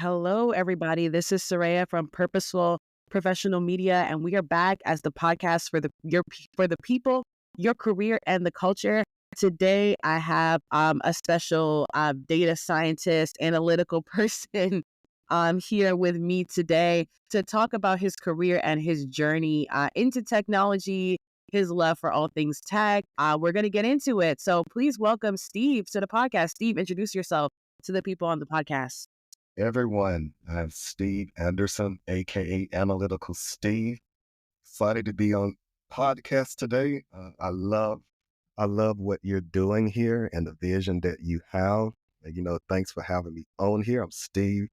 Hello, everybody. This is Surayya from Purposeful Professional Media, and we are back as the podcast for the people, your career, and the culture. Today, I have a special data scientist, analytical person here with me today to talk about his career and his journey into technology, his love for all things tech. We're going to get into it. So please welcome Steve to the podcast. Steve, introduce yourself to the people on the podcast. Everyone, I'm Steve Anderson, aka Analytical Steve. Excited to be on podcast today. I love what you're doing here and the vision that you have. Thanks for having me on here. I'm Steve.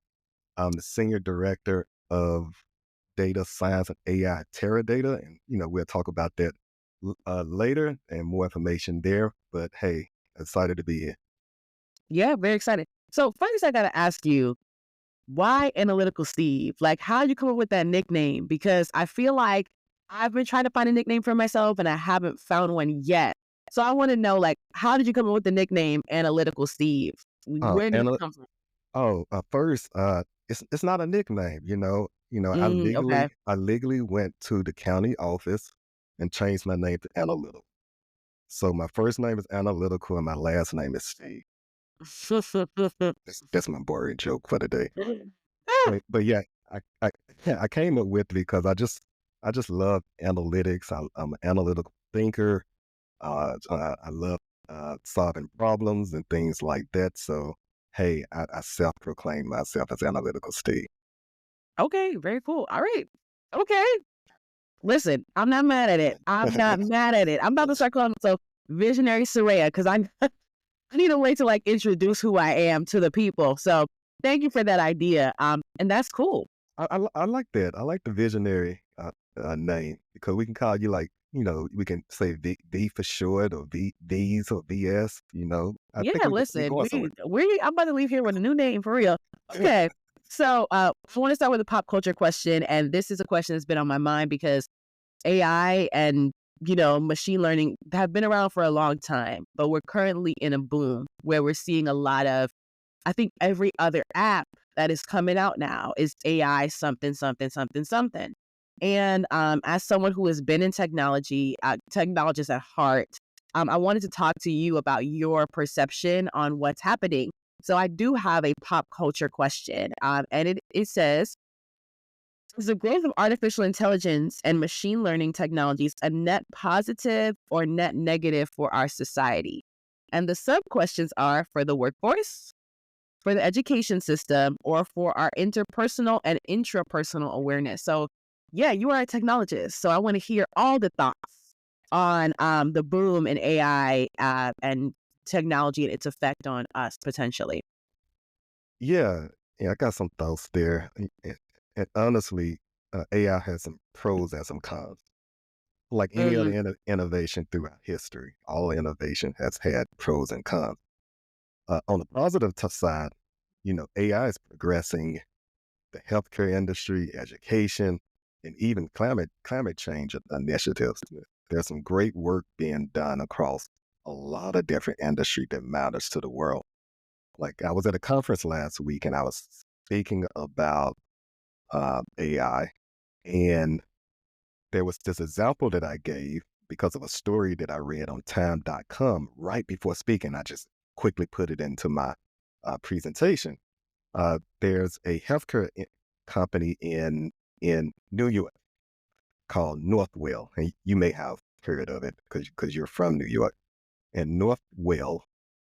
I'm the Senior Director of Data Science and AI at Teradata, and we'll talk about that later and more information there. But hey, excited to be here. Yeah, very excited. So first, I got to ask you, why Analytical Steve? Like, how did you come up with that nickname? Because I feel like I've been trying to find a nickname for myself and I haven't found one yet. So I want to know, like, how did you come up with the nickname Analytical Steve? Uh, Where did it and come from? First, it's not a nickname. I Okay. legally went to the county office and changed my name to Analytical. So my first name is Analytical and my last name is Steve. That's my boring joke for the day. But yeah, I came up with it because I just love analytics. I'm an analytical thinker. I love solving problems and things like that. So hey, I self-proclaim myself as Analytical Steve. Okay, very cool. All right. Okay. Listen, I'm not mad at it. I'm not mad at it. I'm about to start calling myself Visionary Surayya because I need a way to like introduce who I am to the people. So thank you for that idea. And that's cool. I like that. I like the visionary name because we can call you we can say V for short or V's or VS. I Yeah, think we listen, going somewhere. I'm about to leave here with a new name for real. Okay. So I want to start with a pop culture question. And this is a question that's been on my mind because AI and machine learning have been around for a long time, but we're currently in a boom where we're seeing a lot of, I think every other app that is coming out now is AI something, something, something, something. And as someone who has been in technology, technologist at heart, I wanted to talk to you about your perception on what's happening. So I do have a pop culture question, and it says, is the growth of artificial intelligence and machine learning technologies a net positive or net negative for our society? And the sub questions are for the workforce, for the education system, or for our interpersonal and intrapersonal awareness. So, yeah, you are a technologist. So, I want to hear all the thoughts on the boom in AI and technology and its effect on us potentially. Yeah, I got some thoughts there. And honestly, AI has some pros and some cons. Like any other Mm, innovation throughout history, all innovation has had pros and cons. On the positive side, AI is progressing the healthcare industry, education, and even climate change initiatives. There's some great work being done across a lot of different industry that matters to the world. Like I was at a conference last week and I was speaking about AI, and there was this example that I gave because of a story that I read on time.com right before speaking. I just quickly put it into my presentation. There's a healthcare company in New York called Northwell, and you may have heard of it because you're from New York. And Northwell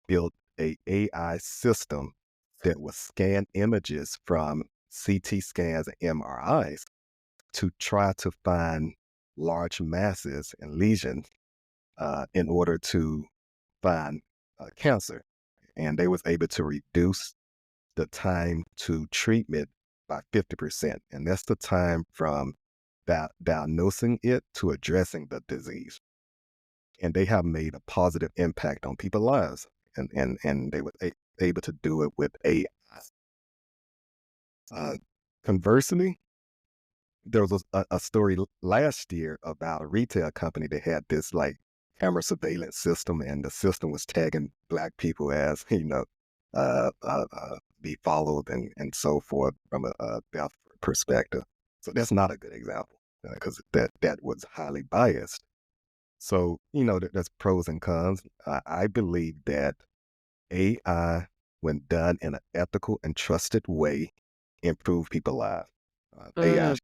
built a AI system that will scan images from CT scans and MRIs to try to find large masses and lesions in order to find cancer. And they was able to reduce the time to treatment by 50%. And that's the time from diagnosing it to addressing the disease. And they have made a positive impact on people's lives. And they were able to do it with AI. Conversely, there was a story last year about a retail company that had this like camera surveillance system, and the system was tagging Black people as, be followed and so forth from a deaf perspective. So that's not a good example because that was highly biased. So, there's pros and cons. I believe that AI, when done in an ethical and trusted way, improve people's lives. AI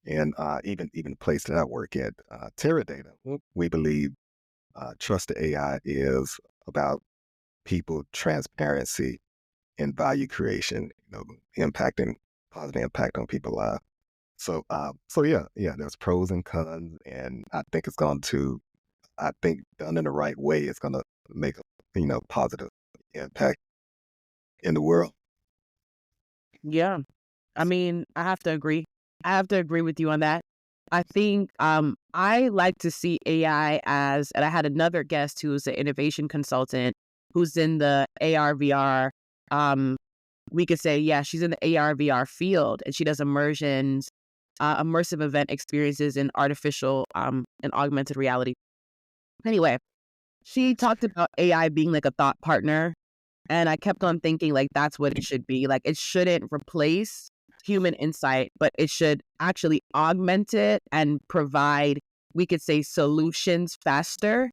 Mm, and even the place that I work at, Teradata, we believe trusted AI is about people transparency and value creation, impacting positive impact on people's lives. So yeah, there's pros and cons, and I think done in the right way, it's gonna make a positive impact in the world. yeah. I mean, I have to agree. I have to agree with you on that. I think I like to see AI as, and I had another guest who's an innovation consultant who's in the AR VR. Um, we could say, yeah, she's in the AR VR field and she does immersive event experiences in artificial and augmented reality. Anyway, she talked about AI being like a thought partner. And I kept on thinking, like, that's what it should be. Like, it shouldn't replace human insight, but it should actually augment it and provide, we could say, solutions faster,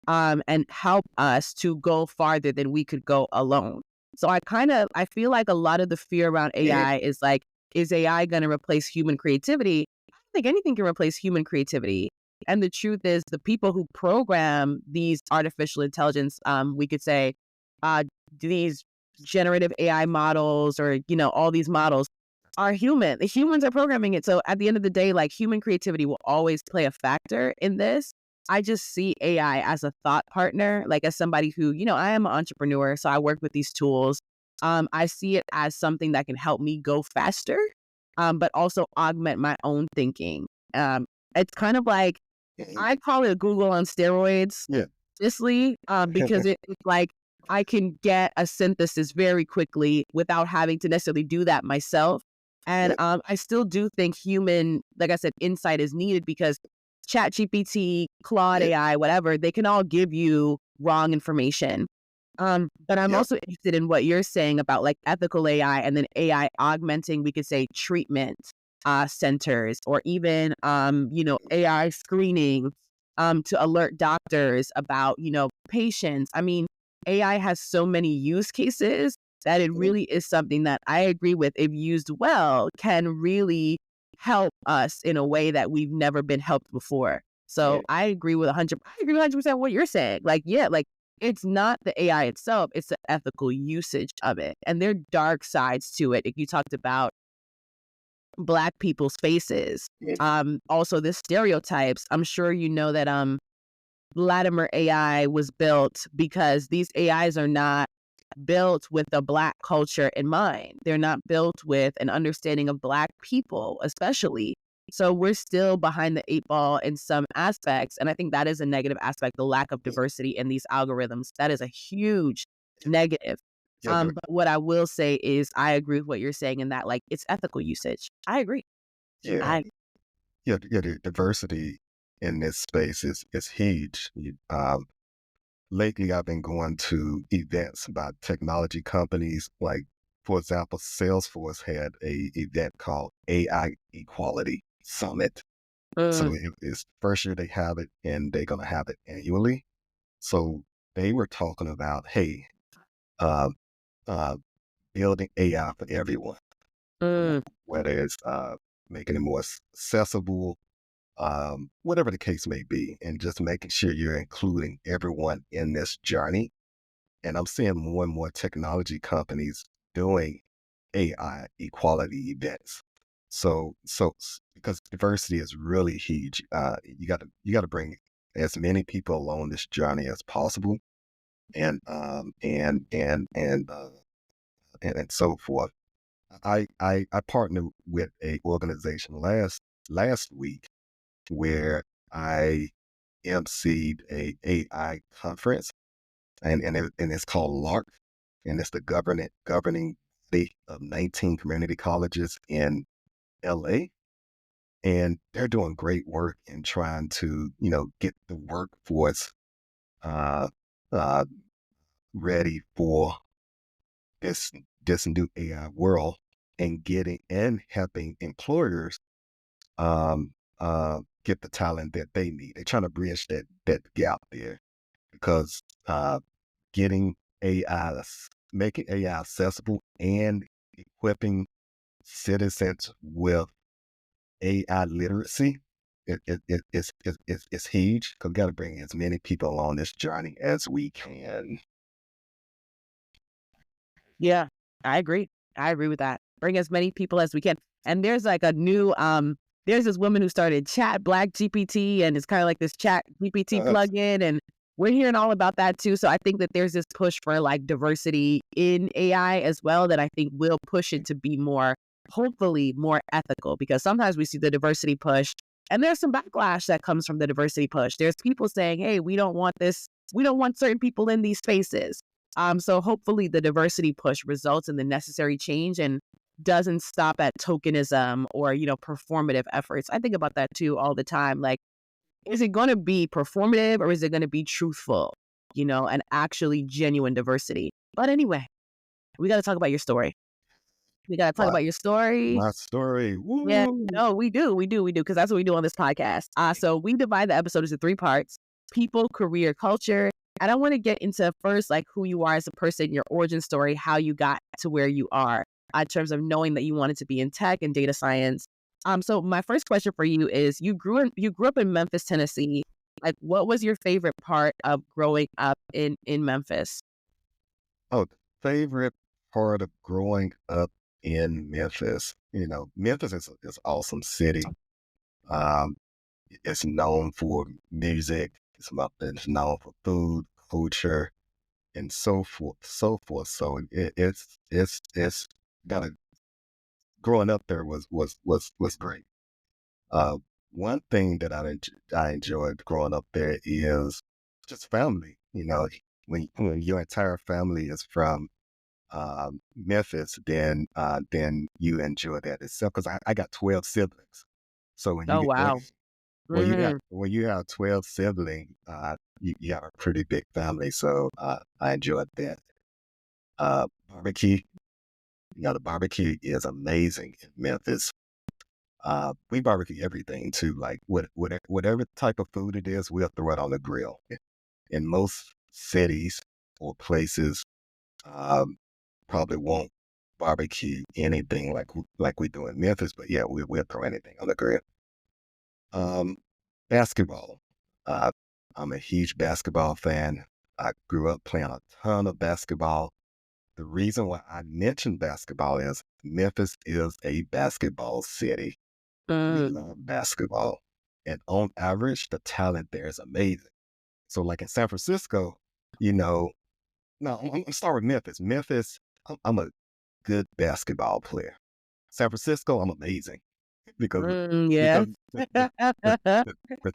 and help us to go farther than we could go alone. So I feel like a lot of the fear around AI is like, is AI going to replace human creativity? I don't think anything can replace human creativity. And the truth is, the people who program these artificial intelligence, we could say, uh, these generative AI models or, all these models are human. The humans are programming it. So at the end of the day, like human creativity will always play a factor in this. I just see AI as a thought partner, like as somebody who, I am an entrepreneur, so I work with these tools. I see it as something that can help me go faster, but also augment my own thinking. It's kind of like, Mhm. I call it Google on steroids, Yeah. honestly, because it's like I can get a synthesis very quickly without having to necessarily do that myself. And Yeah. I still do think human, like I said, insight is needed because ChatGPT, Claude Yeah. AI, whatever, they can all give you wrong information. But I'm Yeah. also interested in what you're saying about like ethical AI and then AI augmenting, we could say, treatment centers or even, AI screening to alert doctors about, patients. I mean, AI has so many use cases that it Mhm. really is something that I agree with, if used well, can really help us in a way that we've never been helped before. Yeah. So I agree 100% what you're saying. Like, yeah, like it's not the AI itself, it's the ethical usage of it. And there are dark sides to it. If you talked about Black people's faces, Yeah. also the stereotypes, I'm sure you know that Latimer AI was built because these AIs are not built with the Black culture in mind. They're not built with an understanding of Black people, especially. So we're still behind the eight ball in some aspects. And I think that is a negative aspect, the lack of diversity in these algorithms. That is a huge negative. Yeah. But what I will say is I agree with what you're saying in that, like, it's ethical usage. I agree. Yeah. I Yeah. The diversity in this space is huge. Lately, I've been going to events by technology companies. Like, for example, Salesforce had a event called AI Equality Summit. So mm, it's first year they have it, and they're gonna have it annually. So they were talking about, hey, uh, uh, building AI for everyone, mm, whether it's making it more accessible, whatever the case may be, and just making sure you're including everyone in this journey. And I'm seeing more and more technology companies doing AI equality events. Because diversity is really huge, you got to bring as many people along this journey as possible, and so forth. I partnered with a organization last week where I emceed a AI conference, and it's called LARC, and it's the governing body of 19 community colleges in LA, and they're doing great work in trying to get the workforce uh, uh, ready for this this new AI world and helping employers um, get the talent that they need. They're trying to bridge that gap there because getting AI, making AI accessible and equipping citizens with AI literacy it's huge because we got to bring as many people on this journey as we can. Yeah, I agree. I agree with that. Bring as many people as we can. And there's like a new there's this woman who started Chat Black GPT, and it's kind of like this Chat GPT Uh, plugin, and we're hearing all about that too. So I think that there's this push for like diversity in AI as well that I think will push it to be more, hopefully more ethical, because sometimes we see the diversity push and there's some backlash that comes from the diversity push. There's people saying, hey, we don't want this, we don't want certain people in these spaces. So hopefully the diversity push results in the necessary change and doesn't stop at tokenism or, performative efforts. I think about that too all the time. Like, is it going to be performative or is it going to be truthful, and actually genuine diversity? But anyway, we got to talk about your story. We got to talk my, about your story. my story. Yeah, Woo! no, we do, because that's what we do on this podcast. So we divide the episodes into 3 parts: people, career, culture. And I want to get into first, like, who you are as a person, your origin story, how you got to where you are, in terms of knowing that you wanted to be in tech and data science. So my first question for you is: you grew up in Memphis, Tennessee. Like, what was your favorite part of growing up in Memphis? Oh, the favorite part of growing up in Memphis. Memphis is an awesome city. Um, it's known for music. It's known for food, culture, and so forth, so forth. So it's got a growing up there was great. Uh, One thing that I enjoyed growing up there is just family. When your entire family is from Memphis, then you enjoy that itself. Because I got 12 siblings, so Oh, wow. Mm, when you have 12 siblings, you have a pretty big family. So I enjoyed that. Barbecue, the barbecue is amazing in Memphis. We barbecue everything too. Like whatever type of food it is, we'll throw it on the grill. In most cities or places, um, probably won't barbecue anything like we do in Memphis. But yeah, we'll throw anything on the grill. Um, Basketball. Uh, I'm a huge basketball fan. I grew up playing a ton of basketball. The reason why I mentioned basketball is Memphis is a basketball city. We mm, love basketball. And on average, the talent there is amazing. So, like in San Francisco, you know, no, I'm gonna start with Memphis. Memphis, I'm a good basketball player. San Francisco, I'm amazing because yeah. because the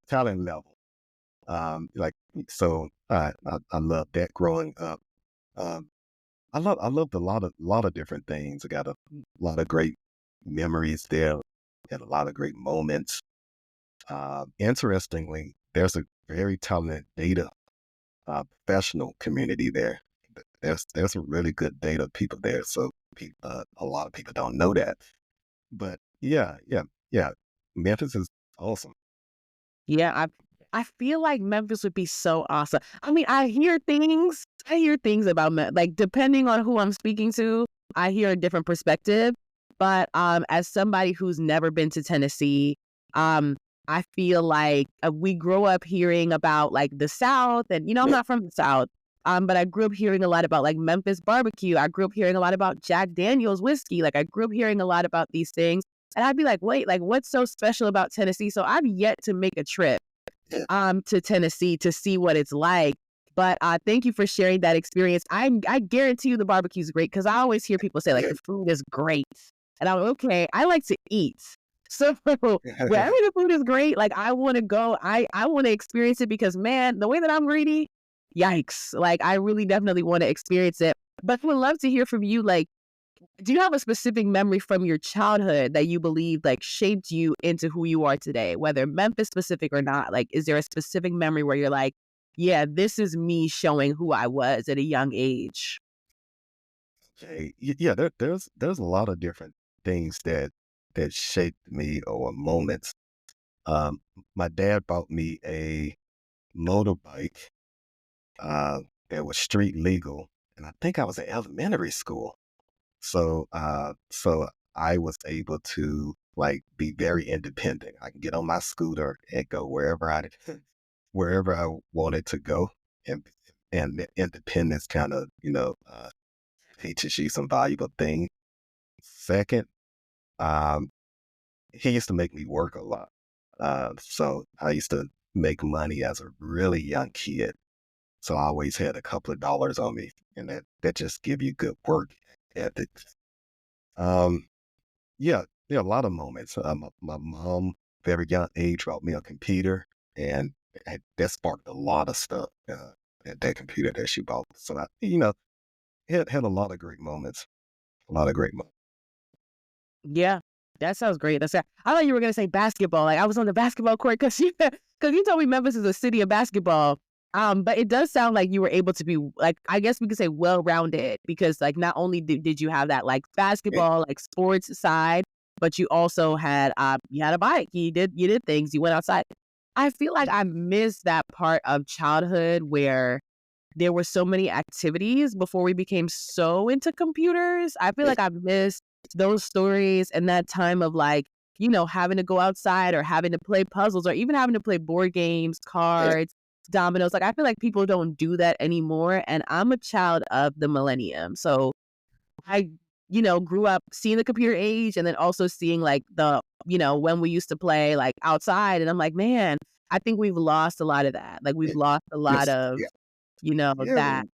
talent level. Like so, I love that growing up. Um, I loved a lot of different things. I got a lot of great memories there. Had a lot of great moments. Interestingly, there's a very talented data professional community there. There's some really good data people there. So a lot of people don't know that. But yeah. Memphis is awesome. Yeah, I feel like Memphis would be so awesome. I mean, I hear things about like, depending on who I'm speaking to, I hear a different perspective. But as somebody who's never been to Tennessee, um, I feel like we grow up hearing about like the South, and I'm not from the South. But I grew up hearing a lot about like Memphis barbecue. I grew up hearing a lot about Jack Daniel's whiskey. Like, I grew up hearing a lot about these things. And I'd be like, wait, like, what's so special about Tennessee? So I've yet to make a trip to Tennessee to see what it's like. But thank you for sharing that experience. I guarantee you the barbecue's great, because I always hear people say like the food is great. And I'm okay, I like to eat. So wherever the food is great, like, I want to go. I want to experience it, because man, the way that I'm greedy, yikes. Like, I really definitely want to experience it. But I would love to hear from you. Like, do you have a specific memory from your childhood that you believe like shaped you into who you are today, whether Memphis specific or not? Like, is there a specific memory where you're like, yeah, this is me showing who I was at a young age? Okay. Yeah, there's a lot of different things that shaped me or moments. Um, my dad bought me a motorbike uh, that was street legal, and I think I was in elementary school. So I was able to like be very independent. I can get on my scooter and go wherever I wanted to go, and the independence kind of teaches you some valuable things. Second, um, he used to make me work a lot. So I used to make money as a really young kid. So I always had a couple of dollars on me, and that just give you good work ethic. Um, yeah, there are a lot of moments. My mom, very young age, bought me a computer, and that sparked a lot of stuff. That computer that she bought. So had a lot of great moments. A lot of great moments. Yeah, that sounds great. I thought you were gonna say basketball. Like I was on the basketball court because you told me Memphis is a city of basketball. But it does sound like you were able to be like I guess we could say well rounded because like not only did you have that like Eh, basketball like sports side, but you had a bike. You did things. You went outside. I feel like I missed that part of childhood where there were so many activities before we became so into computers. I feel eh, like I missed those stories and that time of like, having to go outside or having to play puzzles or even having to play board games, eh, cards, dominoes. Like I feel like people don't do that anymore. And I'm a child of the millennium. So I, grew up seeing the computer age and then also seeing like when we used to play like outside. And I'm like, man, I think we've lost a lot of that. Like we've eh, lost a lot Yes, of, yeah, yeah, that.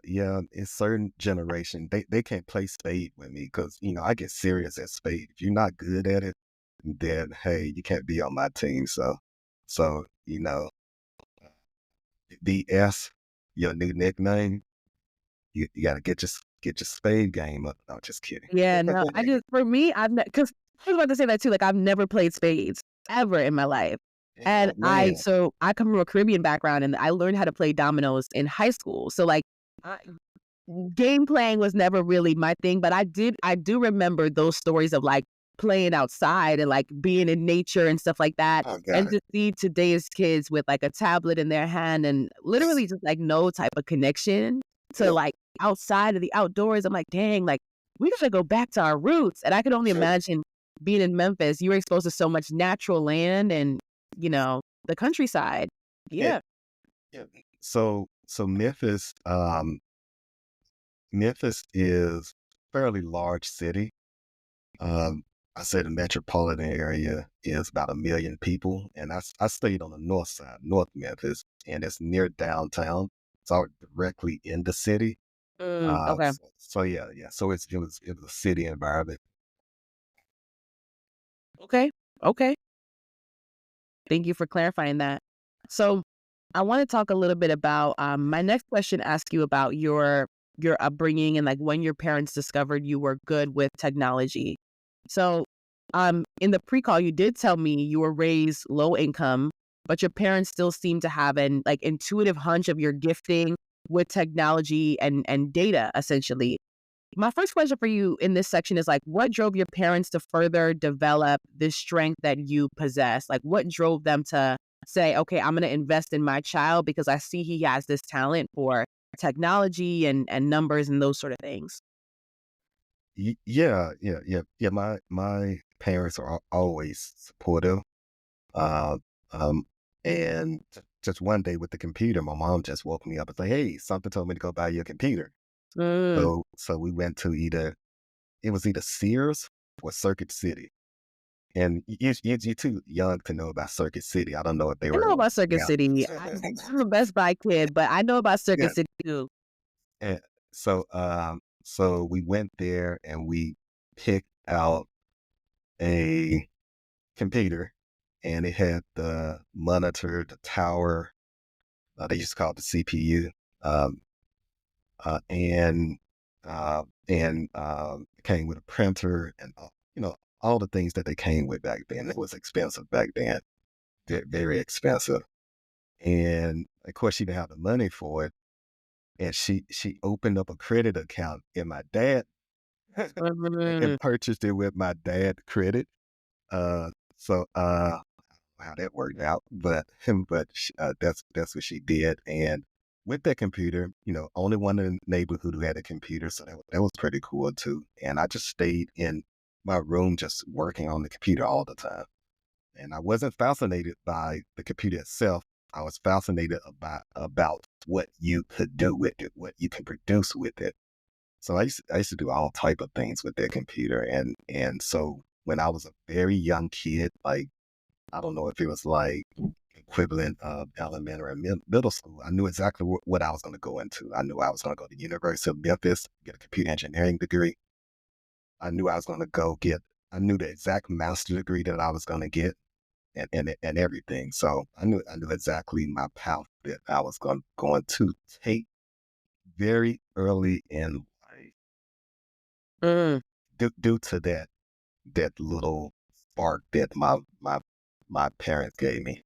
yeah. In certain generation, they can't play spade with me because I get serious at spade. If you're not good at it, then hey, you can't be on my team. So DS, your new nickname. You got to get your spade game up. No, just kidding. Yeah, no, for me, because I was about to say that too. Like, I've never played spades ever in my life. And Oh man. I come from a Caribbean background and I learned how to play dominoes in high school. So, like, I, game playing was never really my thing, but I do remember those stories of like playing outside and like being in nature and stuff like that. Oh And God. to see today's kids with like a tablet in their hand and literally just like no type of connection to Yeah. like outside of the outdoors. I'm like, dang, like we gotta go back to our roots. And I could only imagine being in Memphis, you were exposed to so much natural land and, the countryside. Yeah. Yeah. Yeah. So Memphis is a fairly large city. I say the metropolitan area is about 1 million people, and I stayed on the north side, North Memphis, and it's near downtown. It's all directly in the city. Okay. So yeah, yeah. So it was a city environment. Okay. Okay. Thank you for clarifying that. So I want to talk a little bit about my next question asks you about your upbringing and like when your parents discovered you were good with technology. So in the pre-call you did tell me you were raised low income, but your parents still seem to have an like intuitive hunch of your gifting with technology and data essentially. My first question for you in this section is like, what drove your parents to further develop this strength that you possess? Like, what drove them to say, okay, I'm going to invest in my child because I see he has this talent for technology and numbers and those sort of things? Yeah. My parents are always supportive. Uh, um, and just one day with the computer, my mom just woke me up and said, "Hey, something told me to go buy you a computer." Mm. So we went to either Sears or Circuit City. And you're too young to know about Circuit City. I don't know if they I were know about Circuit yeah. City. I'm a Best Buy kid, but I know about Yeah. Circuit City too. And so we went there and we picked out a computer, and it had the monitor, the tower, they used to call it the CPU, um, and it came with a printer and all the things that they came with back then. It was expensive back then, very expensive, and of course she didn't have the money for it. and she opened up a credit account, and my dad Mm. and purchased it with my dad credit. So how that worked out, but that's what she did. And with that computer, only one in the neighborhood who had a computer, so that was pretty cool too. And I just stayed in my room just working on the computer all the time. And I wasn't fascinated by the computer itself. I was fascinated about what you could do with it, what you can produce with it. So I used to do all type of things with that computer, and so when I was a very young kid, like I don't know if it was like equivalent of elementary or middle school, I knew exactly what I was going to go into. I knew I was going to go to the University of Memphis, get a computer engineering degree. I knew I was going to I knew the exact master degree that I was going to get, and everything. So I knew exactly my path that I was going to take very early in life, Mm. due to that little spark that my parents gave me.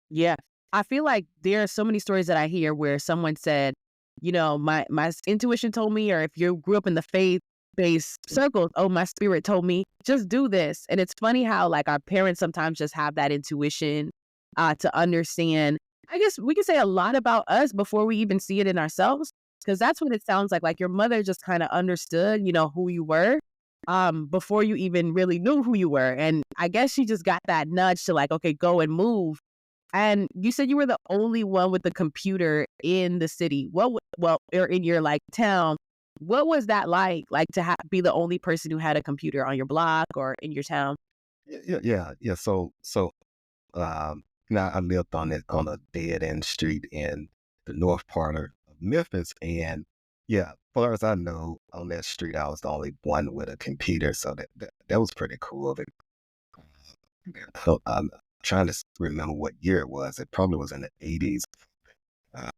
Yeah. I feel like there are so many stories that I hear where someone said, my intuition told me, or if you grew up in the faith-based circles, oh, my spirit told me, just do this. And it's funny how like our parents sometimes just have that intuition to understand. I guess we can say a lot about us before we even see it in ourselves, because that's what it sounds like. Like your mother just kind of understood, who you were before you even really knew who you were. And I guess she just got that nudge to like, okay, go and move. And you said you were the only one with the computer in the city. Or in your like town. What was that like? Like to be the only person who had a computer on your block or in your town? Yeah. So now I lived on a dead end street in the north part of Memphis, and yeah, as far as I know, on that street I was the only one with a computer, so that was pretty cool. So I'm trying to remember what year it was. It probably was in the 80s. Uh,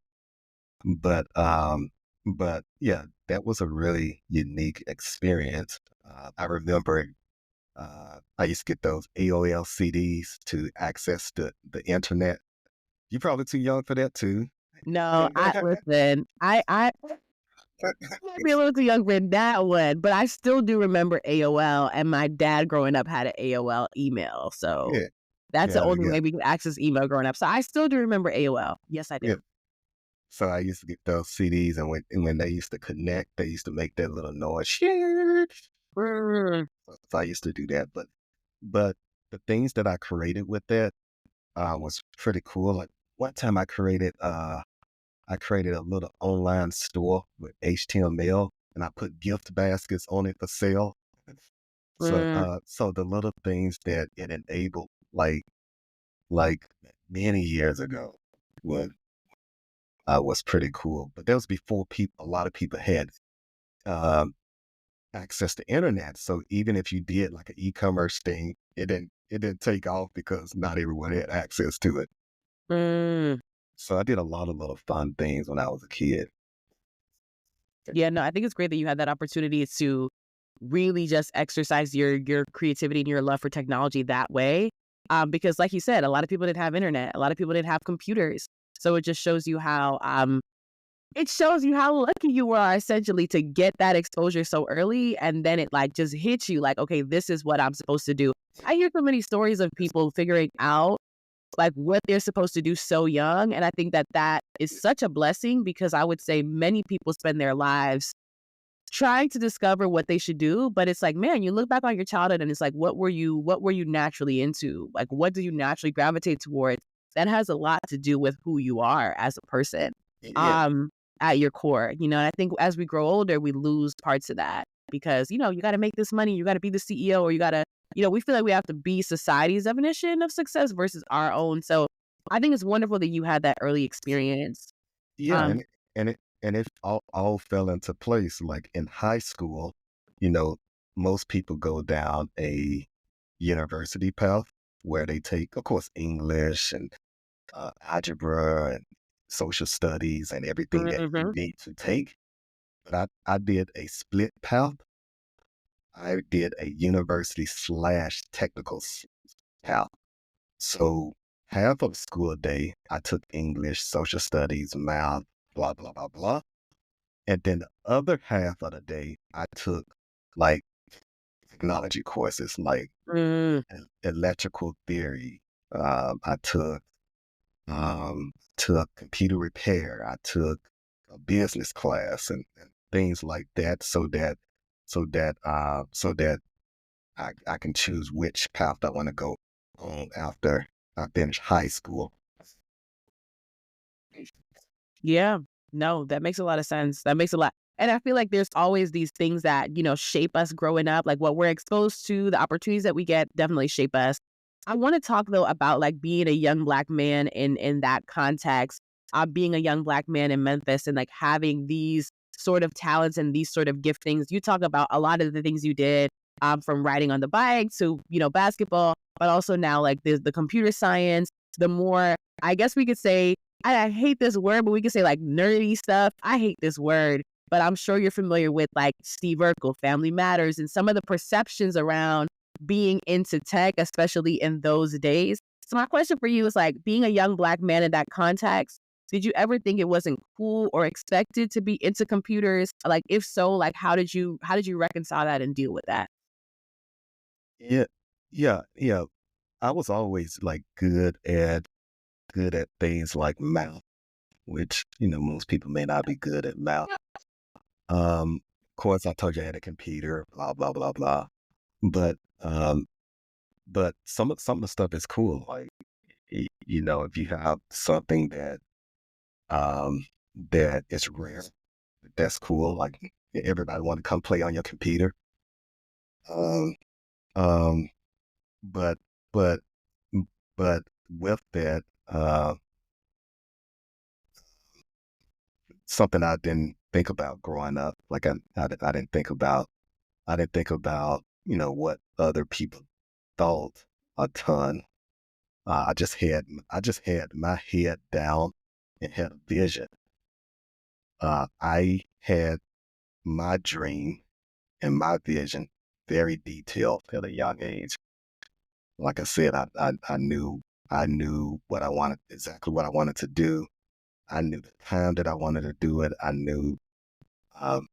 but yeah, that was a really unique experience. I remember I used to get those AOL CDs to access the internet. You're probably too young for that too. No, I listen. I might be a little too young for that one, but I still do remember AOL. And my dad growing up had an AOL email, so Yeah, that's the yeah, only yeah, way we could access email growing up. So I still do remember AOL. Yes, I do. yeah. So I used to get those CDs, and when they used to connect, they used to make that little noise. Mm. So I used to do that, but the things that I created with that was pretty cool. Like one time I created a little online store with HTML, and I put gift baskets on it for sale. Mm. So the little things that it enabled, like many years ago, was pretty cool. But that was before a lot of people had um, access to internet. So even if you did like an e-commerce thing, it didn't take off because not everyone had access to it. Mm. So I did a lot of little fun things when I was a kid. Yeah, no, I think it's great that you had that opportunity to really just exercise your creativity and your love for technology that way. Because like you said, a lot of people didn't have internet, a lot of people didn't have computers. So it just shows you how lucky you are essentially to get that exposure so early, and then it like just hits you like, okay, this is what I'm supposed to do. I hear so many stories of people figuring out like what they're supposed to do so young. And I think that that is such a blessing, because I would say many people spend their lives trying to discover what they should do. But it's like, man, you look back on your childhood and it's like, what were you naturally into? Like, what do you naturally gravitate towards? That has a lot to do with who you are as a person, Yeah, um, at your core. And I think as we grow older, we lose parts of that because, you got to make this money, you got to be the CEO, or you got to, we feel like we have to be society's definition of success versus our own. So I think it's wonderful that you had that early experience. yeah, Um, and it all fell into place. Like in high school, you know, most people go down a university path where they take, of course, English and algebra and social studies and everything that you mhm. need to take. But I did a split path. I did a university slash technical path. So half of school day, I took English, social studies, math, blah, blah, blah, blah. And then the other half of the day, I took like technology courses like Mm, electrical theory. I took computer repair. I took a business class and things like that, so that I can choose which path I want to go on after I finish high school. yeah. No, that makes a lot of sense. That makes a lot. And I feel like there's always these things that, shape us growing up, like what we're exposed to, the opportunities that we get definitely shape us. I want to talk though about like being a young Black man in that context, being a young Black man in Memphis and like having these sort of talents and these sort of giftings. You talk about a lot of the things you did, from riding on the bike to, basketball, but also now like the computer science, the more, I guess we could say, I hate this word, but we could say like nerdy stuff. I hate this word, but I'm sure you're familiar with like Steve Urkel, Family Matters, and some of the perceptions around being into tech, especially in those days. So my question for you is like being a young Black man in that context, did you ever think it wasn't cool or expected to be into computers? Like if so, like how did you reconcile that and deal with that? Yeah, yeah. I was always like good at things like math, which most people may not be good at math. Of course, I told you I had a computer, blah blah blah blah. But some of the stuff is cool. Like if you have something um that is rare, that's cool. Like everybody want to come play on your computer. Um, um, but but but with that, something I didn't think about growing up. Like I didn't think about what other people thought a ton. I just had my head down and had a vision. I had my dream and my vision very detailed at a young age. Like I said, I knew what I wanted, exactly what I wanted to do. I knew the time that I wanted to do it. I knew um,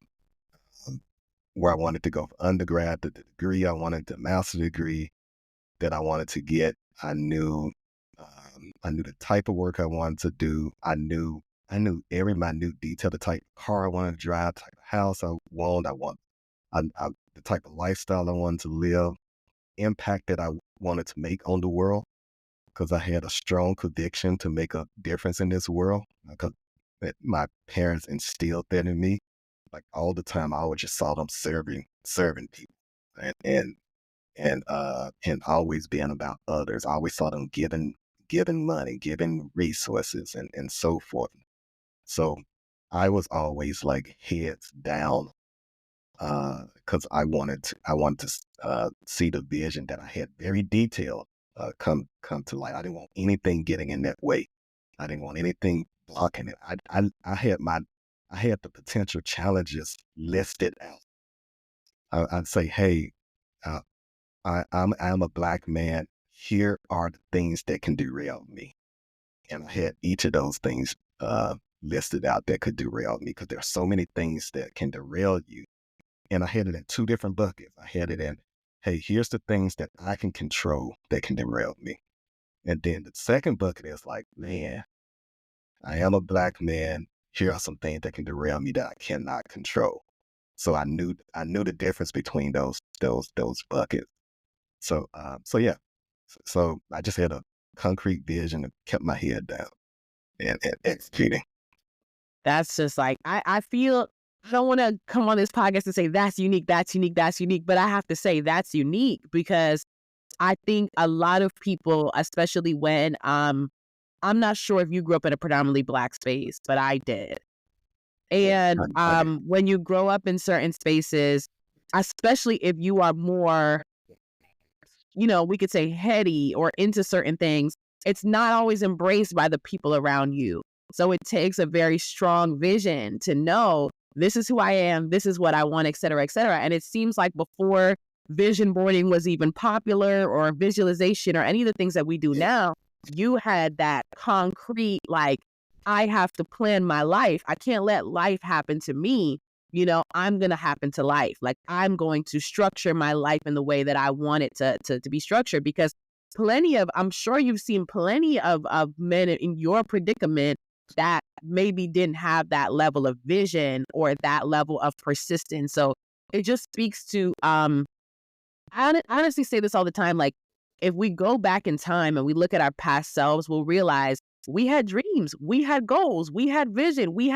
where I wanted to go for undergrad, the degree I wanted, the master's degree that I wanted to get. I knew the type of work I wanted to do. I knew every minute detail, the type of car I wanted to drive, type of house the type of lifestyle I wanted to live, impact that I wanted to make on the world, because I had a strong conviction to make a difference in this world. Because my parents instilled that in me. Like all the time, I always just saw them serving people, and and always being about others. I always saw them giving money, giving resources, and so forth. So I was always like heads down, because I wanted to see the vision that I had very detailed, come to light. I didn't want anything getting in that way. I didn't want anything blocking it. I had the potential challenges listed out. I'd say, hey, uh, I'm a Black man. Here are the things that can derail me, and I had each of those things listed out that could derail me, because there are so many things that can derail you. And I had it in two different buckets. I had it in, hey, here's the things that I can control that can derail me. And then the second bucket is like, man, I am a Black man. Here are some things that can derail me that I cannot control. So I knew the difference between those buckets. So yeah. So I just had a concrete vision and kept my head down and executing. That's just like I feel I don't want to come on this podcast and say that's unique, that's unique, that's unique, but I have to say that's unique because I think a lot of people, especially when I'm not sure if you grew up in a predominantly Black space, but I did. Yeah, And I did. when you grow up in certain spaces, especially if you are more, we could say heady or into certain things, it's not always embraced by the people around you. So it takes a very strong vision to know this is who I am, this is what I want, et cetera, et cetera. And it seems like before vision boarding was even popular or visualization or any of the things that we do Yeah, now, you had that concrete, like, I have to plan my life. I can't let life happen to me. I'm going to happen to life. Like, I'm going to structure my life in the way that I want it to be structured, because I'm sure you've seen plenty of men in your predicament that maybe didn't have that level of vision or that level of persistence. So it just speaks to, I honestly say this all the time. Like, if we go back in time and we look at our past selves, we'll realize we had dreams, we had goals, we had vision, we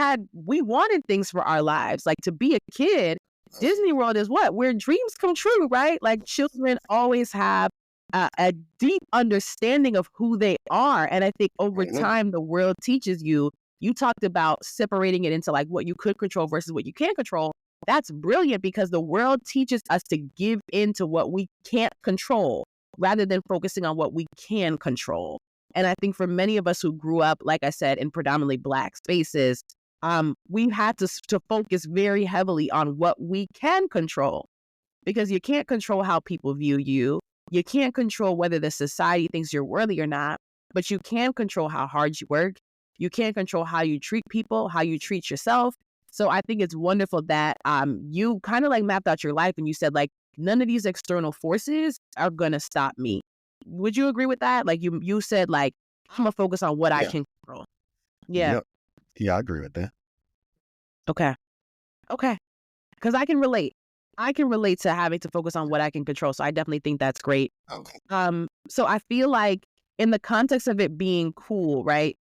wanted things for our lives. Like, to be a kid, Disney World is where dreams come true, right? Like, children always have a deep understanding of who they are. And I think over time, the world teaches you. You talked about separating it into like what you could control versus what you can't control. That's brilliant, because the world teaches us to give into what we can't control rather than focusing on what we can control. And I think for many of us who grew up, like I said, in predominantly Black spaces, we had to focus very heavily on what we can control, because you can't control how people view you. You can't control whether the society thinks you're worthy or not, but you can control how hard you work. You can't control how you treat people, how you treat yourself. So I think it's wonderful that you kind of like mapped out your life and you said, like, none of these external forces are going to stop me. Would you agree with that? Like, you said, like, I'm going to focus on what I can control. Yeah. Yep. Yeah, I agree with that. Okay. Because I can relate. I can relate to having to focus on what I can control. So I definitely think that's great. Okay. So I feel like in the context of it being cool, right?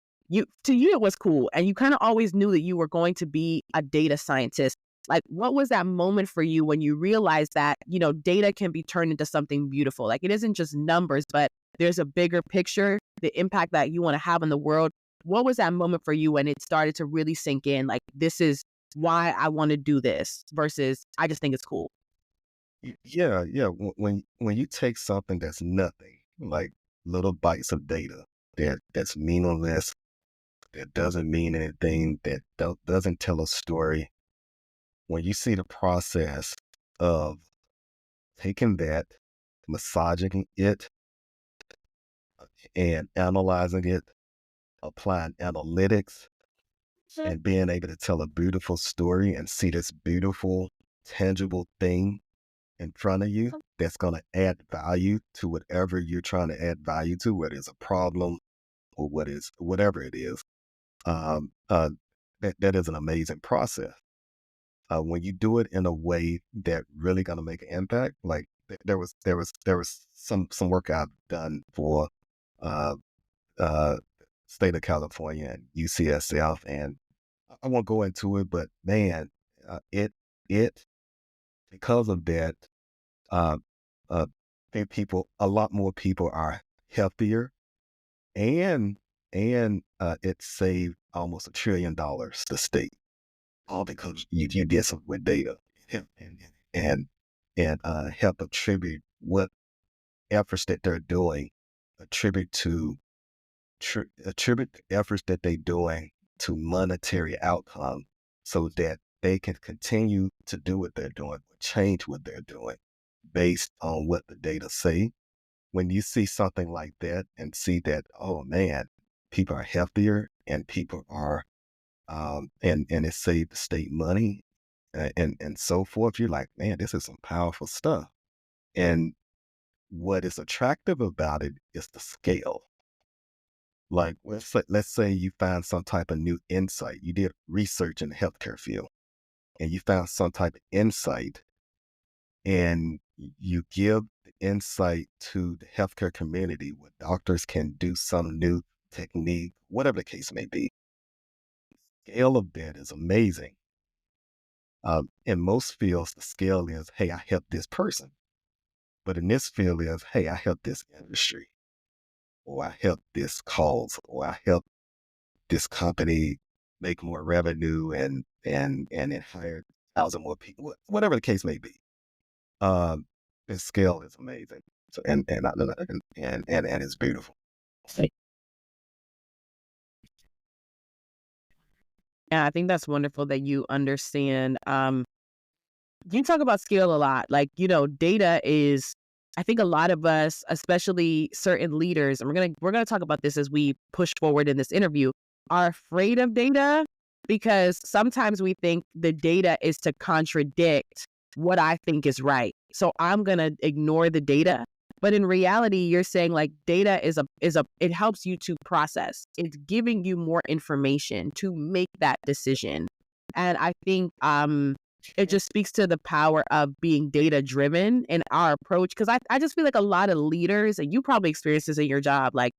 To you it was cool, and you kind of always knew that you were going to be a data scientist. Like, what was that moment for you when you realized that, data can be turned into something beautiful? Like, it isn't just numbers, but there's a bigger picture, the impact that you want to have in the world. What was that moment for you when it started to really sink in? Like, this is why I want to do this versus I just think it's cool. Yeah. When you take something that's nothing, like little bites of data that's meaningless, that doesn't mean anything, that doesn't tell a story. When you see the process of taking that, massaging it, and analyzing it, applying analytics, and being able to tell a beautiful story and see this beautiful, tangible thing in front of you that's going to add value to whatever you're trying to add value to, whether it's a problem or whatever it is. That is an amazing process. When you do it in a way that really going to make an impact, like there was some work I've done for uh, uh, state of California and UCSF, and I won't go into it, but man, it because of that, uh, uh, a lot more people are healthier, and it saved almost $1 trillion to the state, all because you did something with data, and and help attribute what efforts that they're doing, attribute to attribute the efforts that they're doing to monetary outcome, so that they can continue to do what they're doing, change what they're doing based on what the data say. When you see something like that and see that, oh man, people are healthier and people are, and it saved the state money, and so forth, you're like, man, this is some powerful stuff. And what is attractive about it is the scale. Like, let's say you find some type of new insight. You did research in the healthcare field and you found some type of insight, and you give the insight to the healthcare community where doctors can do some new technique, whatever the case may be. Scale of that is amazing. In most fields, the scale is, hey, I helped this person. But in this field is, hey, I helped this industry, or I helped this cause, or I helped this company make more revenue and it hired 1,000 more people, whatever the case may be. The scale is amazing. So and it's beautiful. Yeah, I think that's wonderful that you understand. You talk about scale a lot. Like, data is, I think a lot of us, especially certain leaders, and we're gonna talk about this as we push forward in this interview. are afraid of data because sometimes we think the data is to contradict what I think is right. So I'm going to ignore the data. But in reality, you're saying like data it helps you to process. It's giving you more information to make that decision. And I think it just speaks to the power of being data driven in our approach. Cause I just feel like a lot of leaders, and you probably experience this in your job, like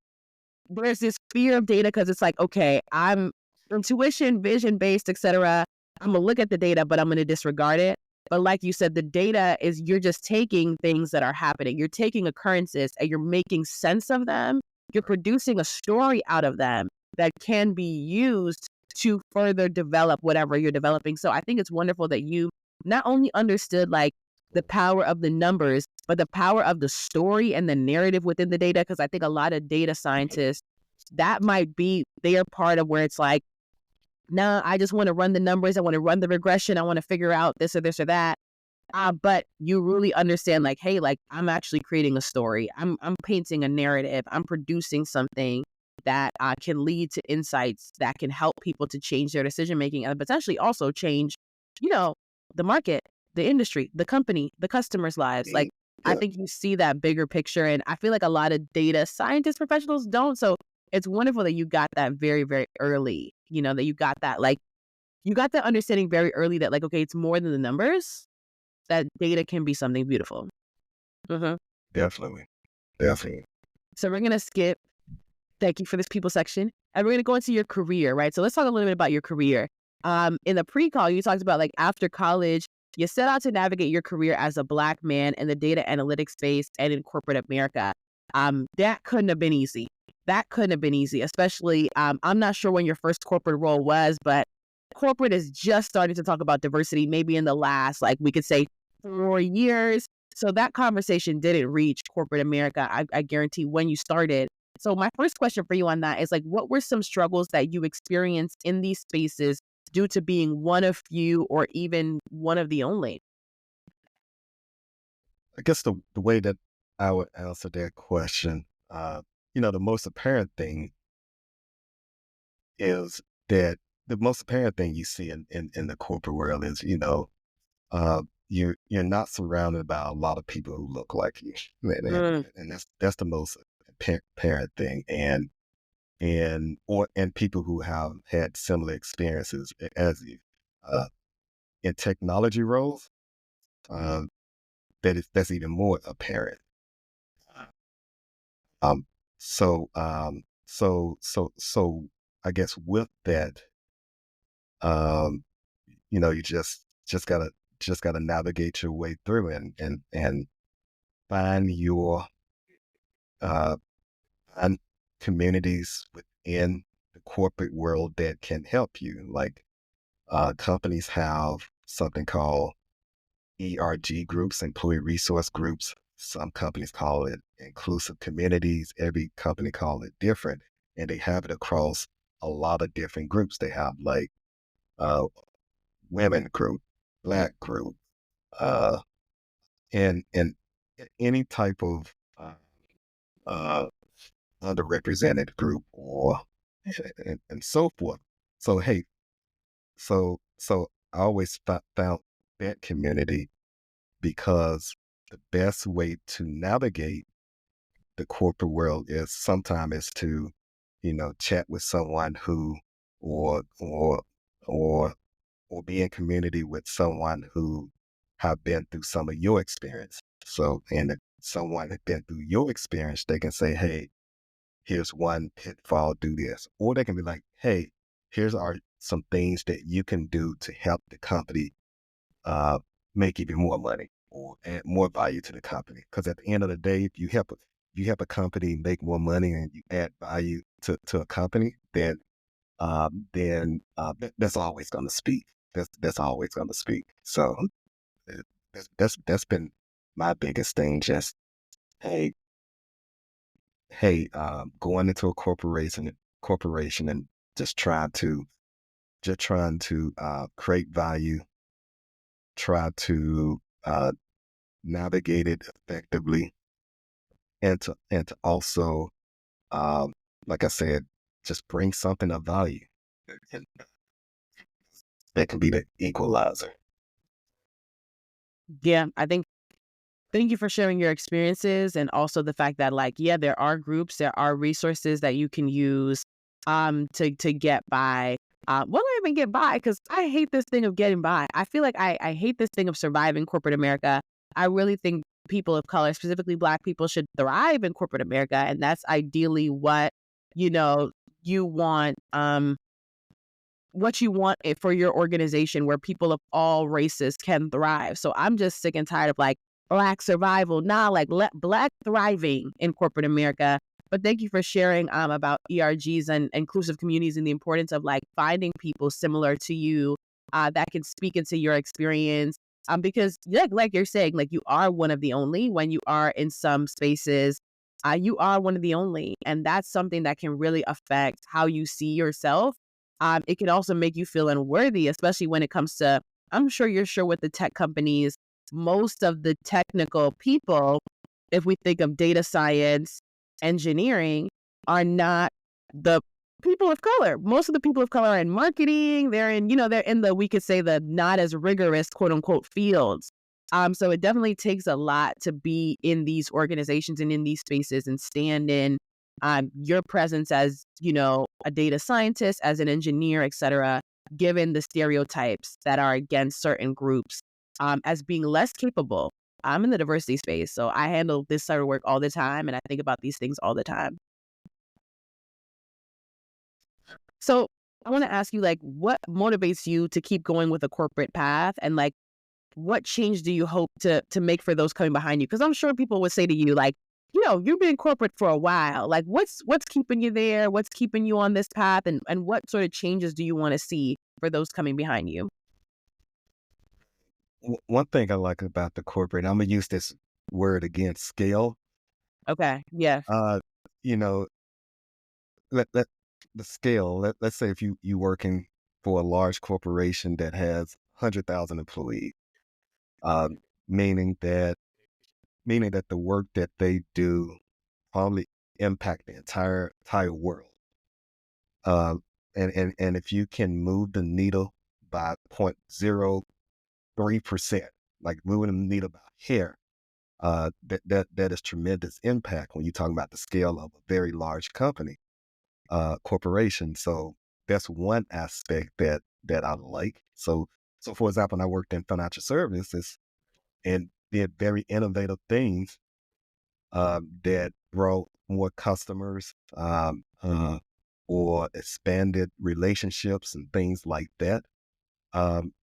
there's this fear of data because it's like, okay, I'm intuition, vision based, etc. I'm gonna look at the data, but I'm gonna disregard it. But like you said, the data is you're just taking things that are happening. You're taking occurrences and you're making sense of them. You're producing a story out of them that can be used to further develop whatever you're developing. So I think it's wonderful that you not only understood like the power of the numbers, but the power of the story and the narrative within the data. Because I think a lot of data scientists, that might be their part of where it's like, nah, I just want to run the numbers. I want to run the regression. I want to figure out this or this or that. But you really understand like, hey, like I'm actually creating a story. I'm painting a narrative. I'm producing something that can lead to insights that can help people to change their decision making and potentially also change, the market, the industry, the company, the customers' lives. Like I Yeah, think you see that bigger picture, and I feel like a lot of data scientist professionals don't. So it's wonderful that you got that very, very early. That you got that you got that understanding very early that like, okay, it's more than the numbers. That data can be something beautiful. Mhm. definitely. Definitely. So we're going to skip, thank you for this people section, and we're going to go into your career, right? So let's talk a little bit about your career. In the pre-call, you talked about like after college, you set out to navigate your career as a Black man in the data analytics space and in corporate America. That couldn't have been easy. That couldn't have been easy, especially, I'm not sure when your first corporate role was, but corporate is just starting to talk about diversity, maybe in the last, like we could say 4 years. So that conversation didn't reach corporate America, I guarantee, when you started. So my first question for you on that is like, what were some struggles that you experienced in these spaces due to being one of few or even one of the only? I guess the way that I would answer that question, the most apparent thing is that the most apparent thing you see in the corporate world is, you're not surrounded by a lot of people who look like you. Mm, And that's the most apparent thing. And people who have had similar experiences as you. Uh, in technology roles, uh, that's even more apparent. Um, so I guess with that, um, you just gotta navigate your way through and find your uh find communities within the corporate world that can help you. Like companies have something called ERG groups, employee resource groups. Some companies call it inclusive communities. Every company call it different, and they have it across a lot of different groups. They have like uh, women group, Black group, uh, and any type of uh, underrepresented group, or and so forth. So hey, so I always found that community because the best way to navigate the corporate world is sometimes is to, chat with someone who, or or or or be in community with someone who have been through some of your experience. So, and if someone has been through your experience, they can say, "Hey, here's one pitfall. Do this," or they can be like, "Hey, here's some things that you can do to help the company uh, make even more money or add more value to the company." Because at the end of the day, if you help a company make more money and you add value to a company, that's always going to speak. That's always going to speak. So uh, that's been my biggest thing. Just hey, going into a corporation and just trying to create value, try to navigate it effectively, and to also, um, like I said, just bring something of value. And that can be the equalizer. Yeah, I think thank you for sharing your experiences and also the fact that like, yeah, there are groups, there are resources that you can use to get by. Well, not even get by, because I hate this thing of getting by. I feel like I hate this thing of surviving corporate America. I really think people of color, specifically Black people, should thrive in corporate America. And that's ideally what, you know, you want. What you want it for your organization, where people of all races can thrive. So I'm just sick and tired of like Black survival, like Black thriving in corporate America. But thank you for sharing about ERGs and inclusive communities and the importance of like finding people similar to you that can speak into your experience. Because like you're saying, like you are one of the only. When you are in some spaces, you are one of the only, and that's something that can really affect how you see yourself. It can also make you feel unworthy, especially when it comes to, I'm sure you're sure with the tech companies, most of the technical people, if we think of data science, engineering, are not the people of color. Most of the people of color are in marketing. They're in, they're in the, we could say the not as rigorous, quote unquote, fields. So it definitely takes a lot to be in these organizations and in these spaces and stand in your presence as, a data scientist, as an engineer, et cetera, given the stereotypes that are against certain groups as being less capable. I'm in the diversity space, so I handle this sort of work all the time, and I think about these things all the time. So I want to ask you, like, what motivates you to keep going with a corporate path, and like, what change do you hope to make for those coming behind you? Because I'm sure people would say to you, like, you've been corporate for a while. Like, what's keeping you there? What's keeping you on this path? And what sort of changes do you want to see for those coming behind you? One thing I like about the corporate, I'm gonna use this word again, scale. Okay. Yeah. Uh, you know, let the scale. Let's say if you working for a large corporation that has 100,000 employees, um, meaning that the work that they do probably impact the entire world. And if you can move the needle by 0.03%, like moving the needle by hair, that is tremendous impact when you're talking about the scale of a very large company, corporation. So that's one aspect that I like. So for example, when I worked in financial services and did very innovative things that brought more customers, or expanded relationships and things like that.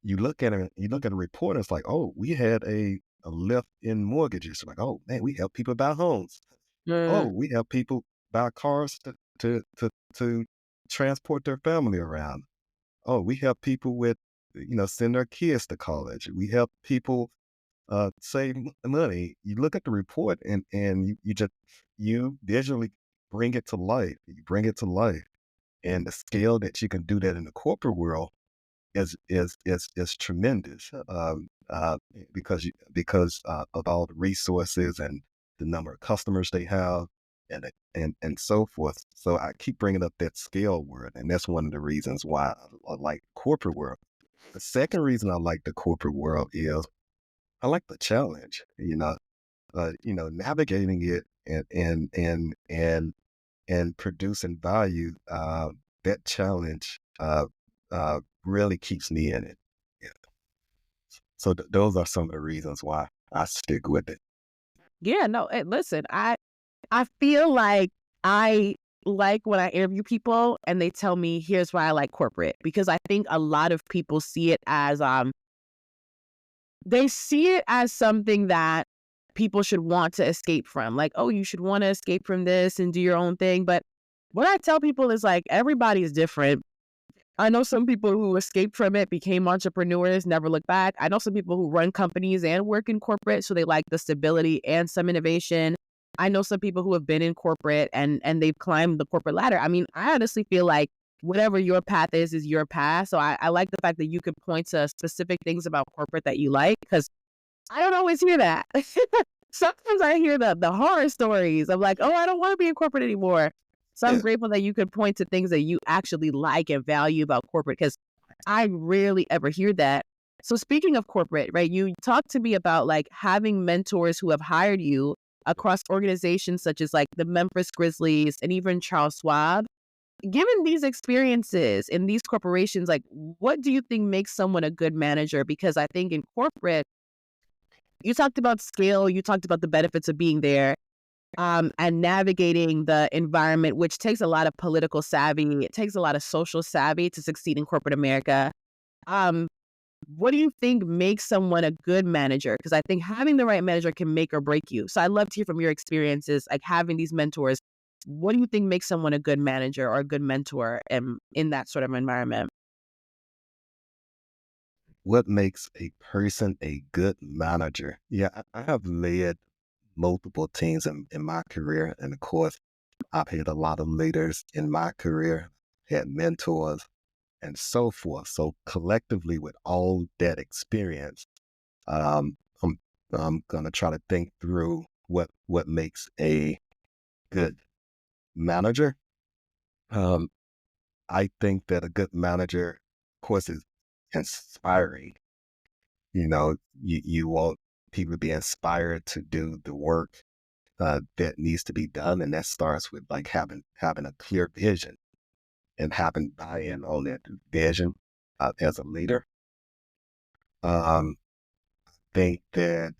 You look at a report, and it's like, oh, we had a lift in mortgages. Like, oh man, we help people buy homes. Oh, Mm, we help people buy cars to transport their family around. Oh, we help people with, send their kids to college. We help people save money. You look at the report, and you visually bring it to life. You bring it to life, and the scale that you can do that in the corporate world is tremendous. Because of all the resources and the number of customers they have, and so forth. So I keep bringing up that scale word, and that's one of the reasons why I like corporate world. The second reason I like the corporate world is I like the challenge. Navigating it and producing value. That challenge really keeps me in it. Yeah. So those are some of the reasons why I stick with it. yeah. No. Hey, listen, I feel like I like when I interview people and they tell me, here's why I like corporate, because I think a lot of people see it as they see it as something that people should want to escape from. Like, oh, you should want to escape from this and do your own thing. But what I tell people is like, everybody is different. I know some people who escaped from it, became entrepreneurs, never look back. I know some people who run companies and work in corporate, so they like the stability and some innovation. I know some people who have been in corporate and they've climbed the corporate ladder. I mean, I honestly feel like whatever your path is your path. So I like the fact that you could point to specific things about corporate that you like, because I don't always hear that. Sometimes I hear the horror stories of like, oh, I don't want to be in corporate anymore. So I'm Yeah. grateful that you could point to things that you actually like and value about corporate, because I rarely ever hear that. So speaking of corporate, right, you talked to me about like having mentors who have hired you across organizations such as like the Memphis Grizzlies and even Charles Schwab. Given these experiences in these corporations, like what do you think makes someone a good manager? Because I think in corporate, you talked about scale, you talked about the benefits of being there, and navigating the environment, which takes a lot of political savvy. It takes a lot of social savvy to succeed in corporate America. Um, what do you think makes someone a good manager? Because I think having the right manager can make or break you. So I'd love to hear from your experiences, like having these mentors. What do you think makes someone a good manager or a good mentor in that sort of environment? What makes a person a good manager? Yeah, I have led multiple teams in my career. And of course, I've had a lot of leaders in my career, had mentors and so forth. So collectively with all that experience, um, I'm, I'm going to try to think through what makes a good manager. Um, I think that a good manager, of course, is inspiring. You want people to be inspired to do the work that needs to be done, and that starts with like having a clear vision and having buy-in on that vision as a leader. Um, think that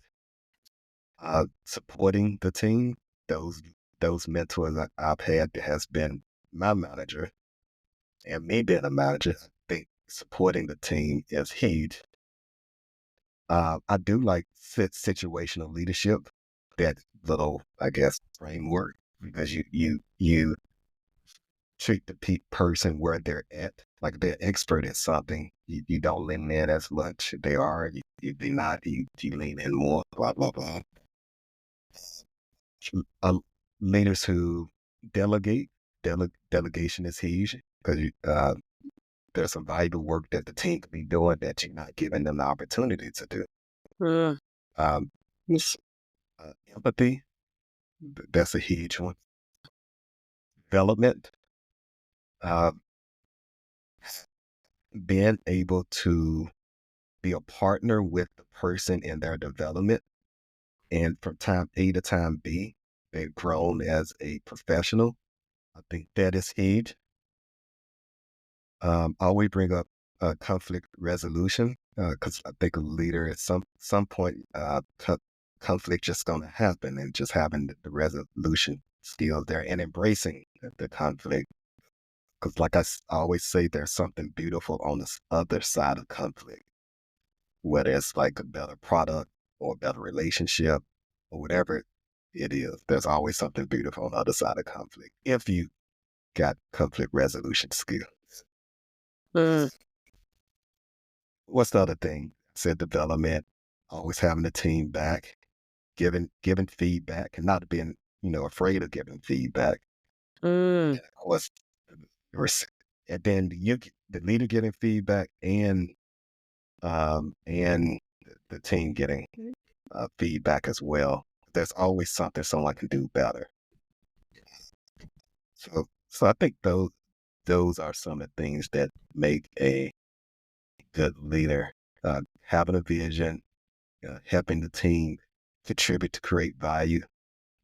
supporting the team, those those mentors that I've had that has been my manager and me being a manager, I think supporting the team is huge. I do like situational leadership, that little, I guess, framework, because you treat the person where they're at. Like they're expert at something, you don't lean in as much. They are, they not, you lean in more, blah, blah, blah. Uh, Leaders who delegate, delegation is huge, because there's some valuable work that the team could be doing that you're not giving them the opportunity to do. Mm, Um, yes, Empathy, that's a huge one. Development, uh, being able to be a partner with the person in their development. And from time A to time B, they've grown as a professional. I think that is huge. I always bring up conflict resolution, because I think a leader at some point, conflict just going to happen, and just having the resolution skills there and embracing the conflict. Because like I always say, there's something beautiful on this other side of conflict, whether it's like a better product or a better relationship or whatever it is. There's always something beautiful on the other side of conflict if you got conflict resolution skills. mm, What's the other thing? I said development, always having the team back, giving feedback, and not being afraid of giving feedback. mm. And of course, res- and then the leader getting feedback, and the team getting feedback as well. There's always something someone can do better. So I think those are some of the things that make a good leader. Having a vision, helping the team contribute to create value,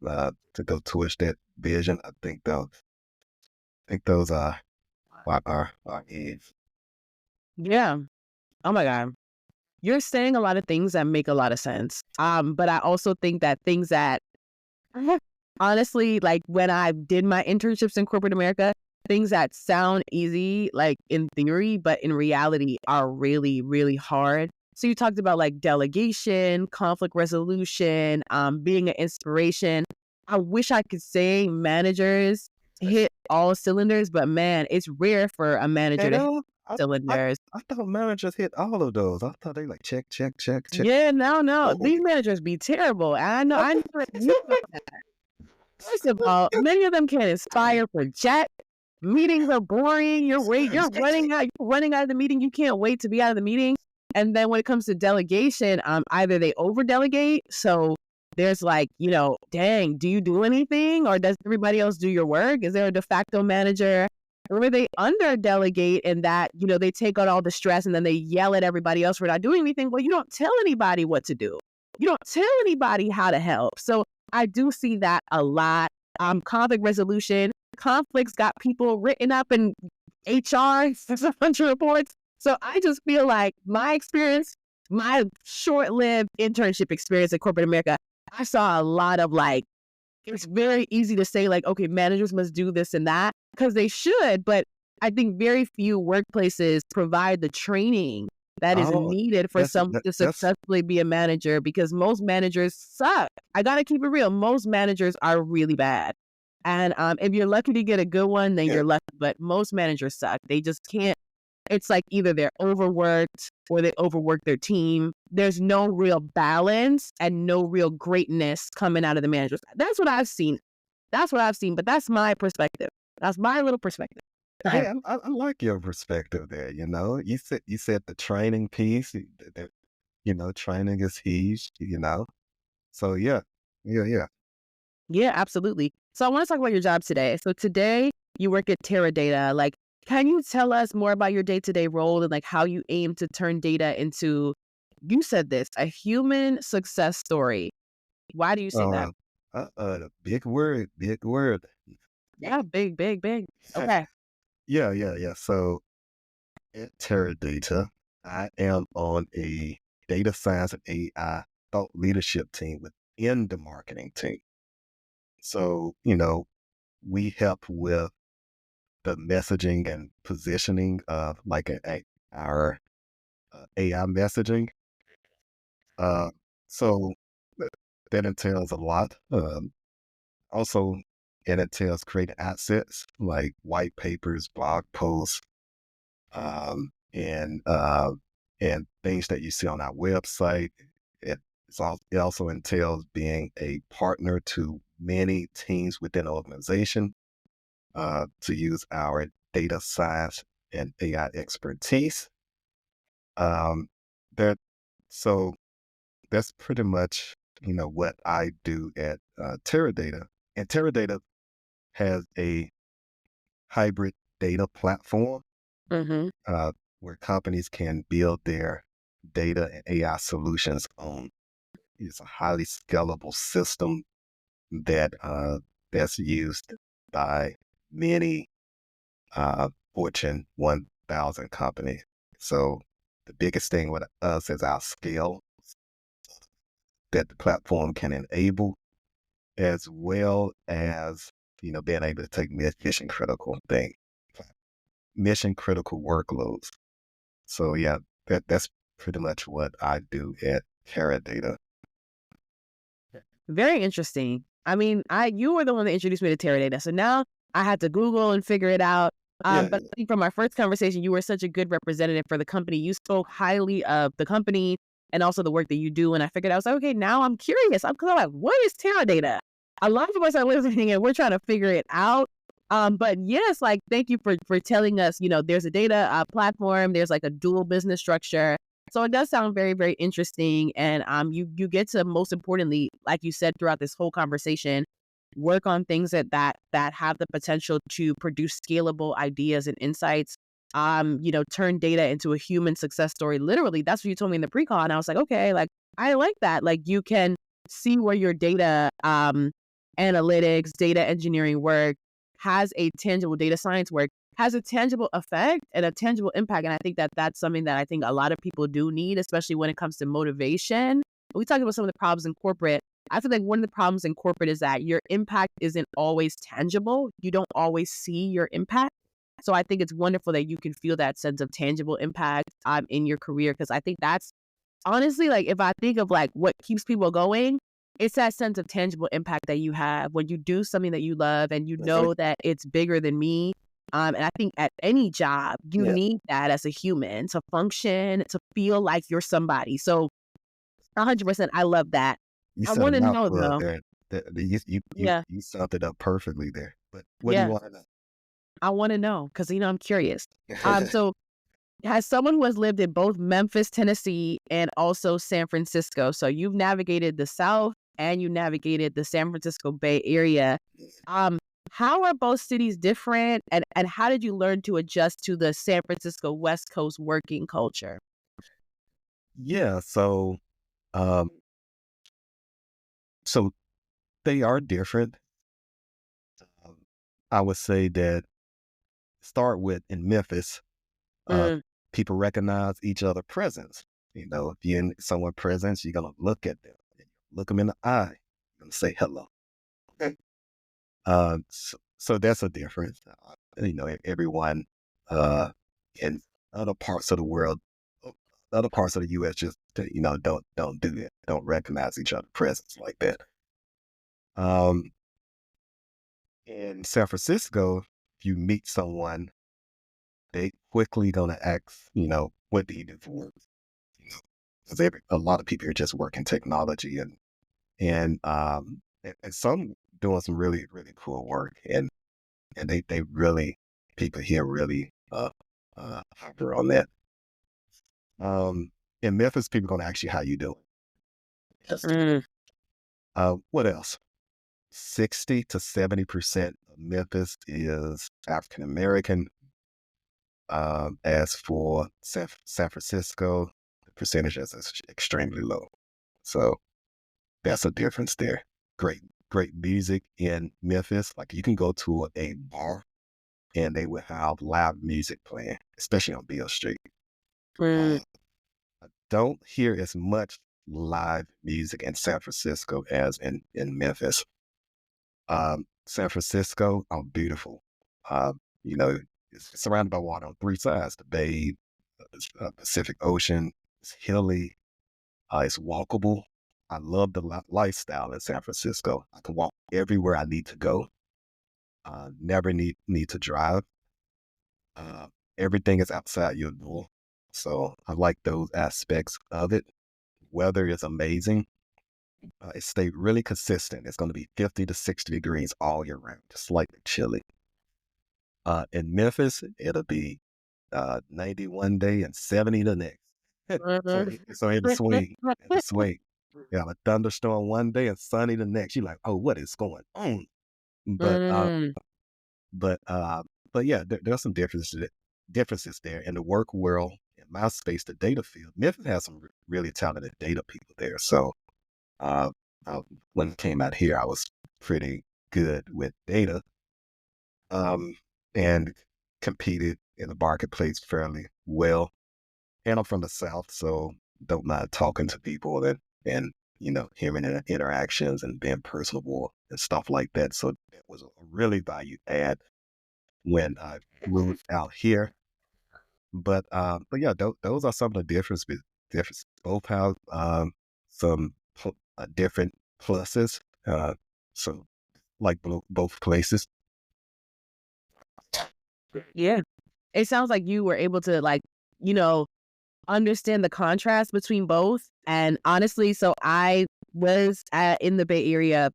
to go towards that vision. I think those are is. Yeah. Oh my God. You're saying a lot of things that make a lot of sense. But I also think that things that honestly, like when I did my internships in corporate America, things that sound easy, like in theory, but in reality are really, really hard. So you talked about like delegation, conflict resolution, being an inspiration. I wish I could say managers hit all cylinders, but man, it's rare for a manager You to hit know, I cylinders. I thought managers hit all of those. I thought they like check, check, check, check. Yeah, no, no. Oh, These managers be terrible. I know that you know that. First of all, many of them can't inspire for jack. Meetings are boring. You're running out of the meeting. You can't wait to be out of the meeting. And then when it comes to delegation, either they over delegate, so there's like, dang, do you do anything? Or does everybody else do your work? Is there a de facto manager? Or where they under delegate and that, they take on all the stress and then they yell at everybody else for not doing anything. Well, you don't tell anybody what to do. You don't tell anybody how to help. So I do see that a lot. Conflict resolution, conflicts got people written up in HR, 600 reports. So I just feel like my experience, my short-lived internship experience in corporate America, I saw a lot of it's very easy to say okay, managers must do this and that because they should, but I think very few workplaces provide the training that is needed for someone to successfully be a manager because most managers suck. I got to keep it real. Most managers are really bad. And if you're lucky to get a good one, then you're lucky. But most managers suck. They just can't. It's like either they're overworked or they overwork their team. There's no real balance and no real greatness coming out of the managers. That's what I've seen. But that's my perspective. That's my little perspective. Hey, I like your perspective there. You said the training piece. Training is huge. So yeah. Yeah, absolutely. So I want to talk about your job today. So today you work at Teradata. Can you tell us more about your day-to-day role and how you aim to turn data into, you said this, a human success story? Why do you say that? Big word. Yeah, big. Okay. Yeah. So at Teradata, I am on a data science and AI thought leadership team within the marketing team. So, we help with the messaging and positioning of our AI messaging. So that entails a lot. Also, it entails creating assets like white papers, blog posts, and things that you see on our website. It also entails being a partner to many teams within an organization to use our data science and AI expertise. That so that's pretty much what I do at Teradata. And Teradata has a hybrid data platform Mm-hmm. where companies can build their data and AI solutions on. It's a highly scalable system that that's used by many Fortune 1000 companies. So the biggest thing with us is our scale that the platform can enable, as well as being able to take mission critical workloads. So yeah, that's pretty much what I do at Teradata. Very interesting. I mean, you were the one that introduced me to Teradata. So now I had to Google and figure it out. But I think from our first conversation, you were such a good representative for the company. You spoke highly of the company and also the work that you do. And I figured I was like, okay, now I'm curious. I'm like, what is Teradata? A lot of us are listening and we're trying to figure it out. But yes, thank you for telling us, there's a data platform, there's a dual business structure. So it does sound very, very interesting. And you get to, most importantly, like you said throughout this whole conversation, work on things that have the potential to produce scalable ideas and insights. Turn data into a human success story. Literally, that's what you told me in the pre-call. And I was like, okay, I like that. You can see where your data analytics, data engineering work has a tangible data science work, has a tangible effect and a tangible impact. And I think that's something that I think a lot of people do need, especially when it comes to motivation. We talked about some of the problems in corporate. I feel like one of the problems in corporate is that your impact isn't always tangible. You don't always see your impact. So I think it's wonderful that you can feel that sense of tangible impact in your career. Because I think that's honestly, if I think of what keeps people going, it's that sense of tangible impact that you have when you do something that you love and you know that it's bigger than me. And I think at any job, you need that as a human to function, to feel like you're somebody. So 100%, I love that. You I said a want to know mouthful though. there. You summed it up perfectly there. But what do you Yeah, want to know? I want to know because, I'm curious. So as someone who has lived in both Memphis, Tennessee, and also San Francisco, so you've navigated the South, and you navigated the San Francisco Bay Area. How are both cities different, and how did you learn to adjust to the San Francisco West Coast working culture? Yeah, um, so they are different. Um, I would say that start with in Memphis, uh, Mm, people recognize each other' presence. If you're in someone's presence, you're gonna look at them, look them in the eye, you're gonna say hello. Okay. So that's a difference. Everyone in other parts of the world, uh, other parts of the U.S. just don't do it. Don't recognize each other's presence like that. Um, in San Francisco, if you meet someone, they quickly gonna ask, what do you do for work? Because a lot of people are just working technology and some doing some really really cool work, and they really people here really hyper on that. Um, in Memphis, people gonna ask you how you doing. Yes. mm, What else? 60 to 70% of Memphis is African American. As for San Francisco, the percentage is extremely low. So that's a difference there. Great music in Memphis. Like you can go to a bar and they will have live music playing, especially on Beale Street. mm. Uh, I don't hear as much live music in San Francisco as in Memphis. San Francisco, beautiful. Uh, you know, it's surrounded by water on three sides: the Bay, the Pacific Ocean. It's hilly. It's walkable. I love the lifestyle in San Francisco. I can walk everywhere I need to go. Never need to drive. Uh, Everything is outside your door. So I like those aspects of it. Weather is amazing. It stayed really consistent. It's going to be 50 to 60 degrees all year round, just slightly chilly. In Memphis, it'll be 90 one day and 70 the next. so, Mhm. so in the swing, in the swing. You have a thunderstorm one day and sunny the next. You're like, oh, what is going on? But Mm, but uh, but yeah, there's some differences there in the work world. In my space, the data field, Memphis has some really talented data people there. So uh, when it came out here, I was pretty good with data, um, and competed in the marketplace fairly well. And I'm from the South, so don't mind talking to people and hearing their interactions and being personable and stuff like that. So it was a really value add when I moved out here. But yeah, those are some of the differences. Both have some different pluses. So like both places. yeah. It sounds like you were able to you know, understand the contrast between both. And honestly, so I was in the Bay Area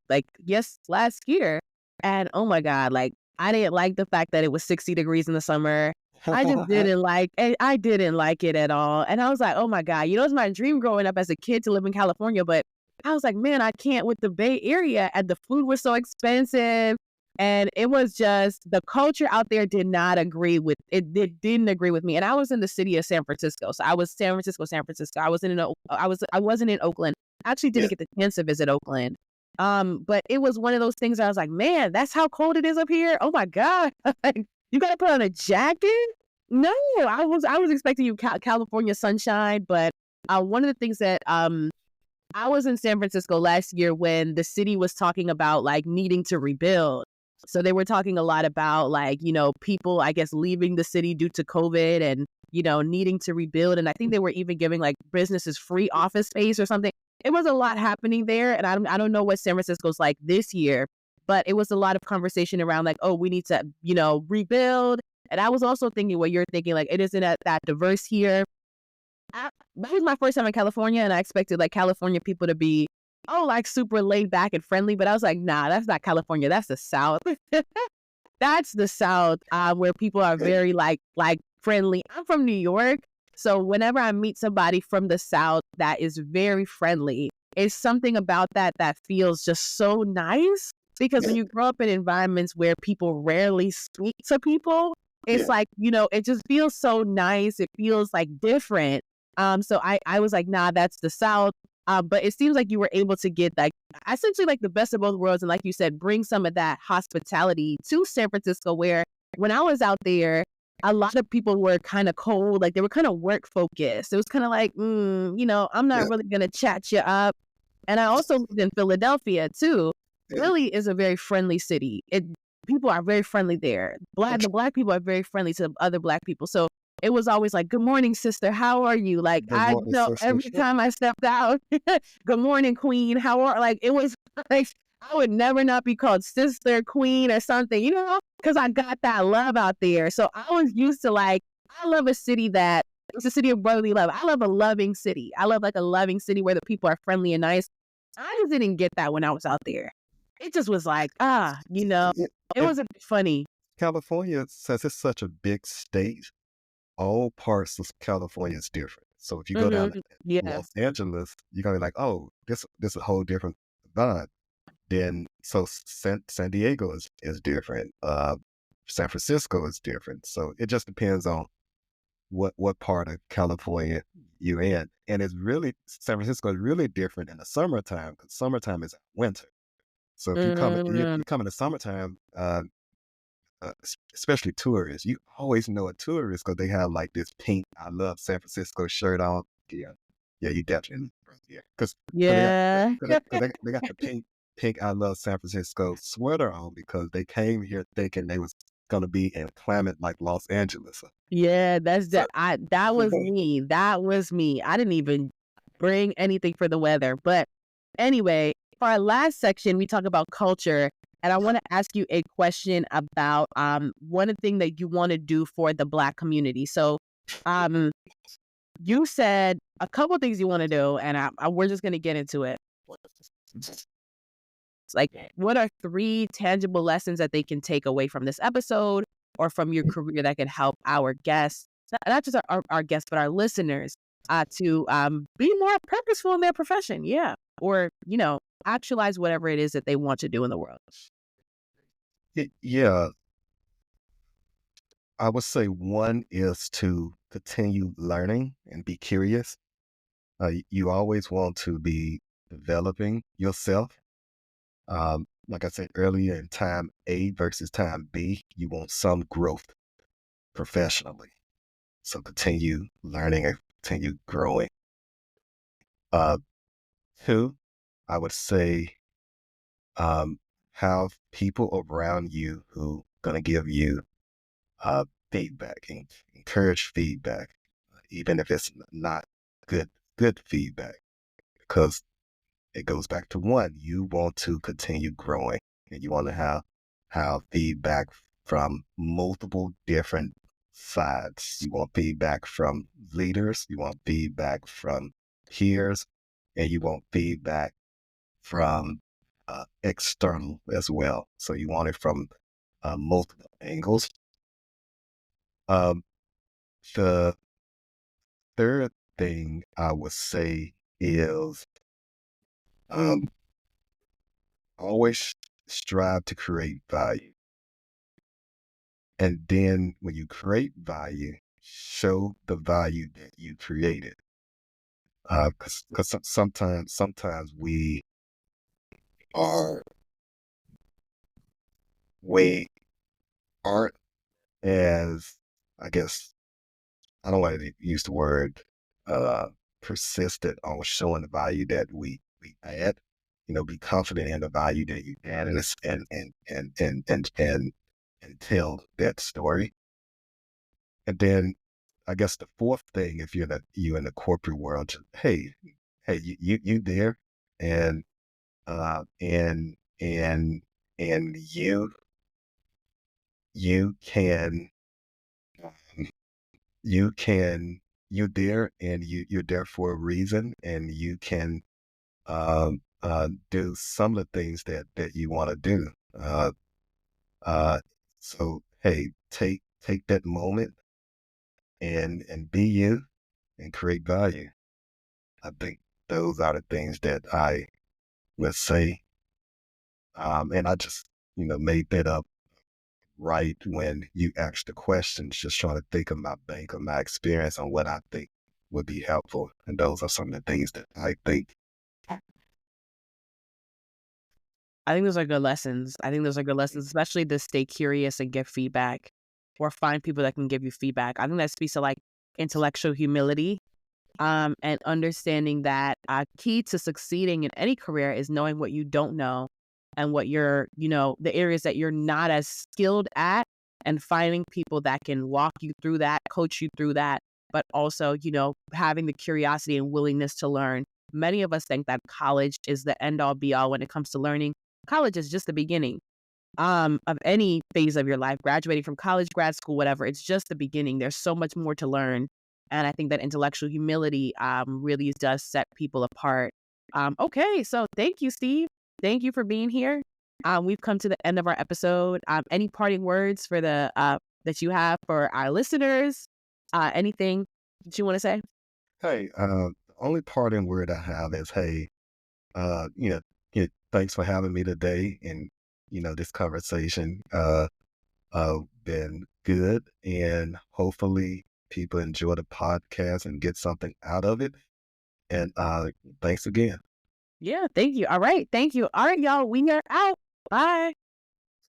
last year, and oh my god, I didn't like the fact that it was 60 degrees in the summer. I didn't like it at all. And I was like, oh my god, it was my dream growing up as a kid to live in California, but I was like, man, I can't with the Bay Area, and the food was so expensive. And it was just the culture out there did not agree with it. It didn't agree with me. And I was in the city of San Francisco. So I was San Francisco, San Francisco. I wasn't in Oakland. I actually Yeah. didn't get the chance to visit Oakland. But it was one of those things I was like, man, that's how cold it is up here. Oh my God. Like, you gotta put on a jacket? No, I was expecting California sunshine, but one of the things that I was in San Francisco last year when the city was talking about needing to rebuild. So they were talking a lot about people, I guess, leaving the city due to COVID and, needing to rebuild. And I think they were even giving businesses free office space or something. It was a lot happening there. And I don't know what San Francisco's like this year, but it was a lot of conversation around oh, we need to, rebuild. And I was also thinking what you're thinking, it isn't that diverse here. That was my first time in California, and I expected California people to be super laid back and friendly, but I was like, nah, that's not California. That's the South. That's the South, where people are very friendly. I'm from New York, so whenever I meet somebody from the South that is very friendly, it's something about that that feels just so nice, because when you grow up in environments where people rarely speak to people, it's like, it just feels so nice. It feels like different. So I was like, nah, that's the South. But it seems like you were able to get like essentially like the best of both worlds. And like you said, bring some of that hospitality to San Francisco, where when I was out there, a lot of people were kind of cold. Like they were kind of work focused. It was kind of like, I'm not really going to chat you up. And I also lived in Philadelphia too. Philly is a very friendly city. People are very friendly there. The black people are very friendly to other black people. So it was always like, good morning, sister. How are you? Like, Good morning, sister. every time I stepped out, good morning, queen. How are, like, it was like, I would never not be called sister, queen, or something, because I got that love out there. So I was used to like, I love a city that, it's a city of brotherly love. I love a loving city. I love like a loving city where the people are friendly and nice. I just didn't get that when I was out there. It just was like, it And wasn't funny. California, since it's such a big state, all parts of California is different. So if you go down to Yeah. Los Angeles, you're gonna be like, oh, this is a whole different vibe. Then so San Diego is different. San Francisco is different. So it just depends on what part of California you're in. And it's really San Francisco is really different in the summertime, because summertime is winter. So if you come in the summertime, especially tourists, you always know a tourist because they have like this pink "I love San Francisco" shirt on. Yeah, you definitely, yeah, because Yeah. they got the pink "I love San Francisco" sweater on because they came here thinking they was gonna be in climate like Los Angeles. Yeah, that's So, that was me. That was me. I didn't even bring anything for the weather. But anyway, for our last section, we talk about culture. And I want to ask you a question about one thing that you want to do for the Black community. So um you said a couple things you want to do, and we're just gonna get into it. It's like, what are 3 tangible lessons that they can take away from this episode or from your career that can help our guests, not just our guests, but our listeners, to be more purposeful in their profession? Yeah. Or, actualize whatever it is that they want to do in the world. yeah, I would say one is to continue learning and be curious. You always want to be developing yourself. Like I said earlier, in time A versus time B, you want some growth professionally. So continue learning and continue growing. Uh, Two, I would say, have people around you who gonna give you feedback, encourage feedback, even if it's not good feedback, because it goes back to one. You want to continue growing, and you want to have feedback from multiple different sides. You want feedback from leaders, you want feedback from peers, and you want feedback from external as well. So you want it from multiple angles. Um, the third thing I would say is um, always strive to create value. And then when you create value, show the value that you created. Because sometimes are we aren't as, I guess, I don't want to use the word uh, persistent on showing the value that we add. Be confident in the value that you add, and tell that story. And then I guess the fourth thing, if you in the corporate world, just, hey, you there, and uh, and and and you can um, you can you're there, and you're there for a reason, and you can do some of the things that you want to do. Uh, so hey, take that moment and be you and create value, I think. those are the things that I would say. And I just, made that up right when you asked the questions, just trying to think of my bank of my experience on what I think would be helpful. And those are some of the things that I think. I think those are good lessons. I think those are good lessons, especially to stay curious and give feedback or find people that can give you feedback. I think that speaks to like intellectual humility, and understanding that key to succeeding in any career is knowing what you don't know and what you're, the areas that you're not as skilled at, and finding people that can walk you through that, coach you through that, but also, having the curiosity and willingness to learn. Many of us think that college is the end all be all when it comes to learning. College is just the beginning of any phase of your life, graduating from college, grad school, whatever. It's just the beginning. There's so much more to learn. And I think that intellectual humility really does set people apart. Okay, so thank you, Steve. Thank you for being here. We've come to the end of our episode. Any parting words for the that you have for our listeners? Anything that you want to say? Hey, the only parting word I have is, hey, uh, you know, thanks for having me today. And, this conversation, been good, and hopefully people enjoy the podcast and get something out of it. And, thanks again. Yeah, thank you. All right, thank you. All right, y'all, we are out. Bye.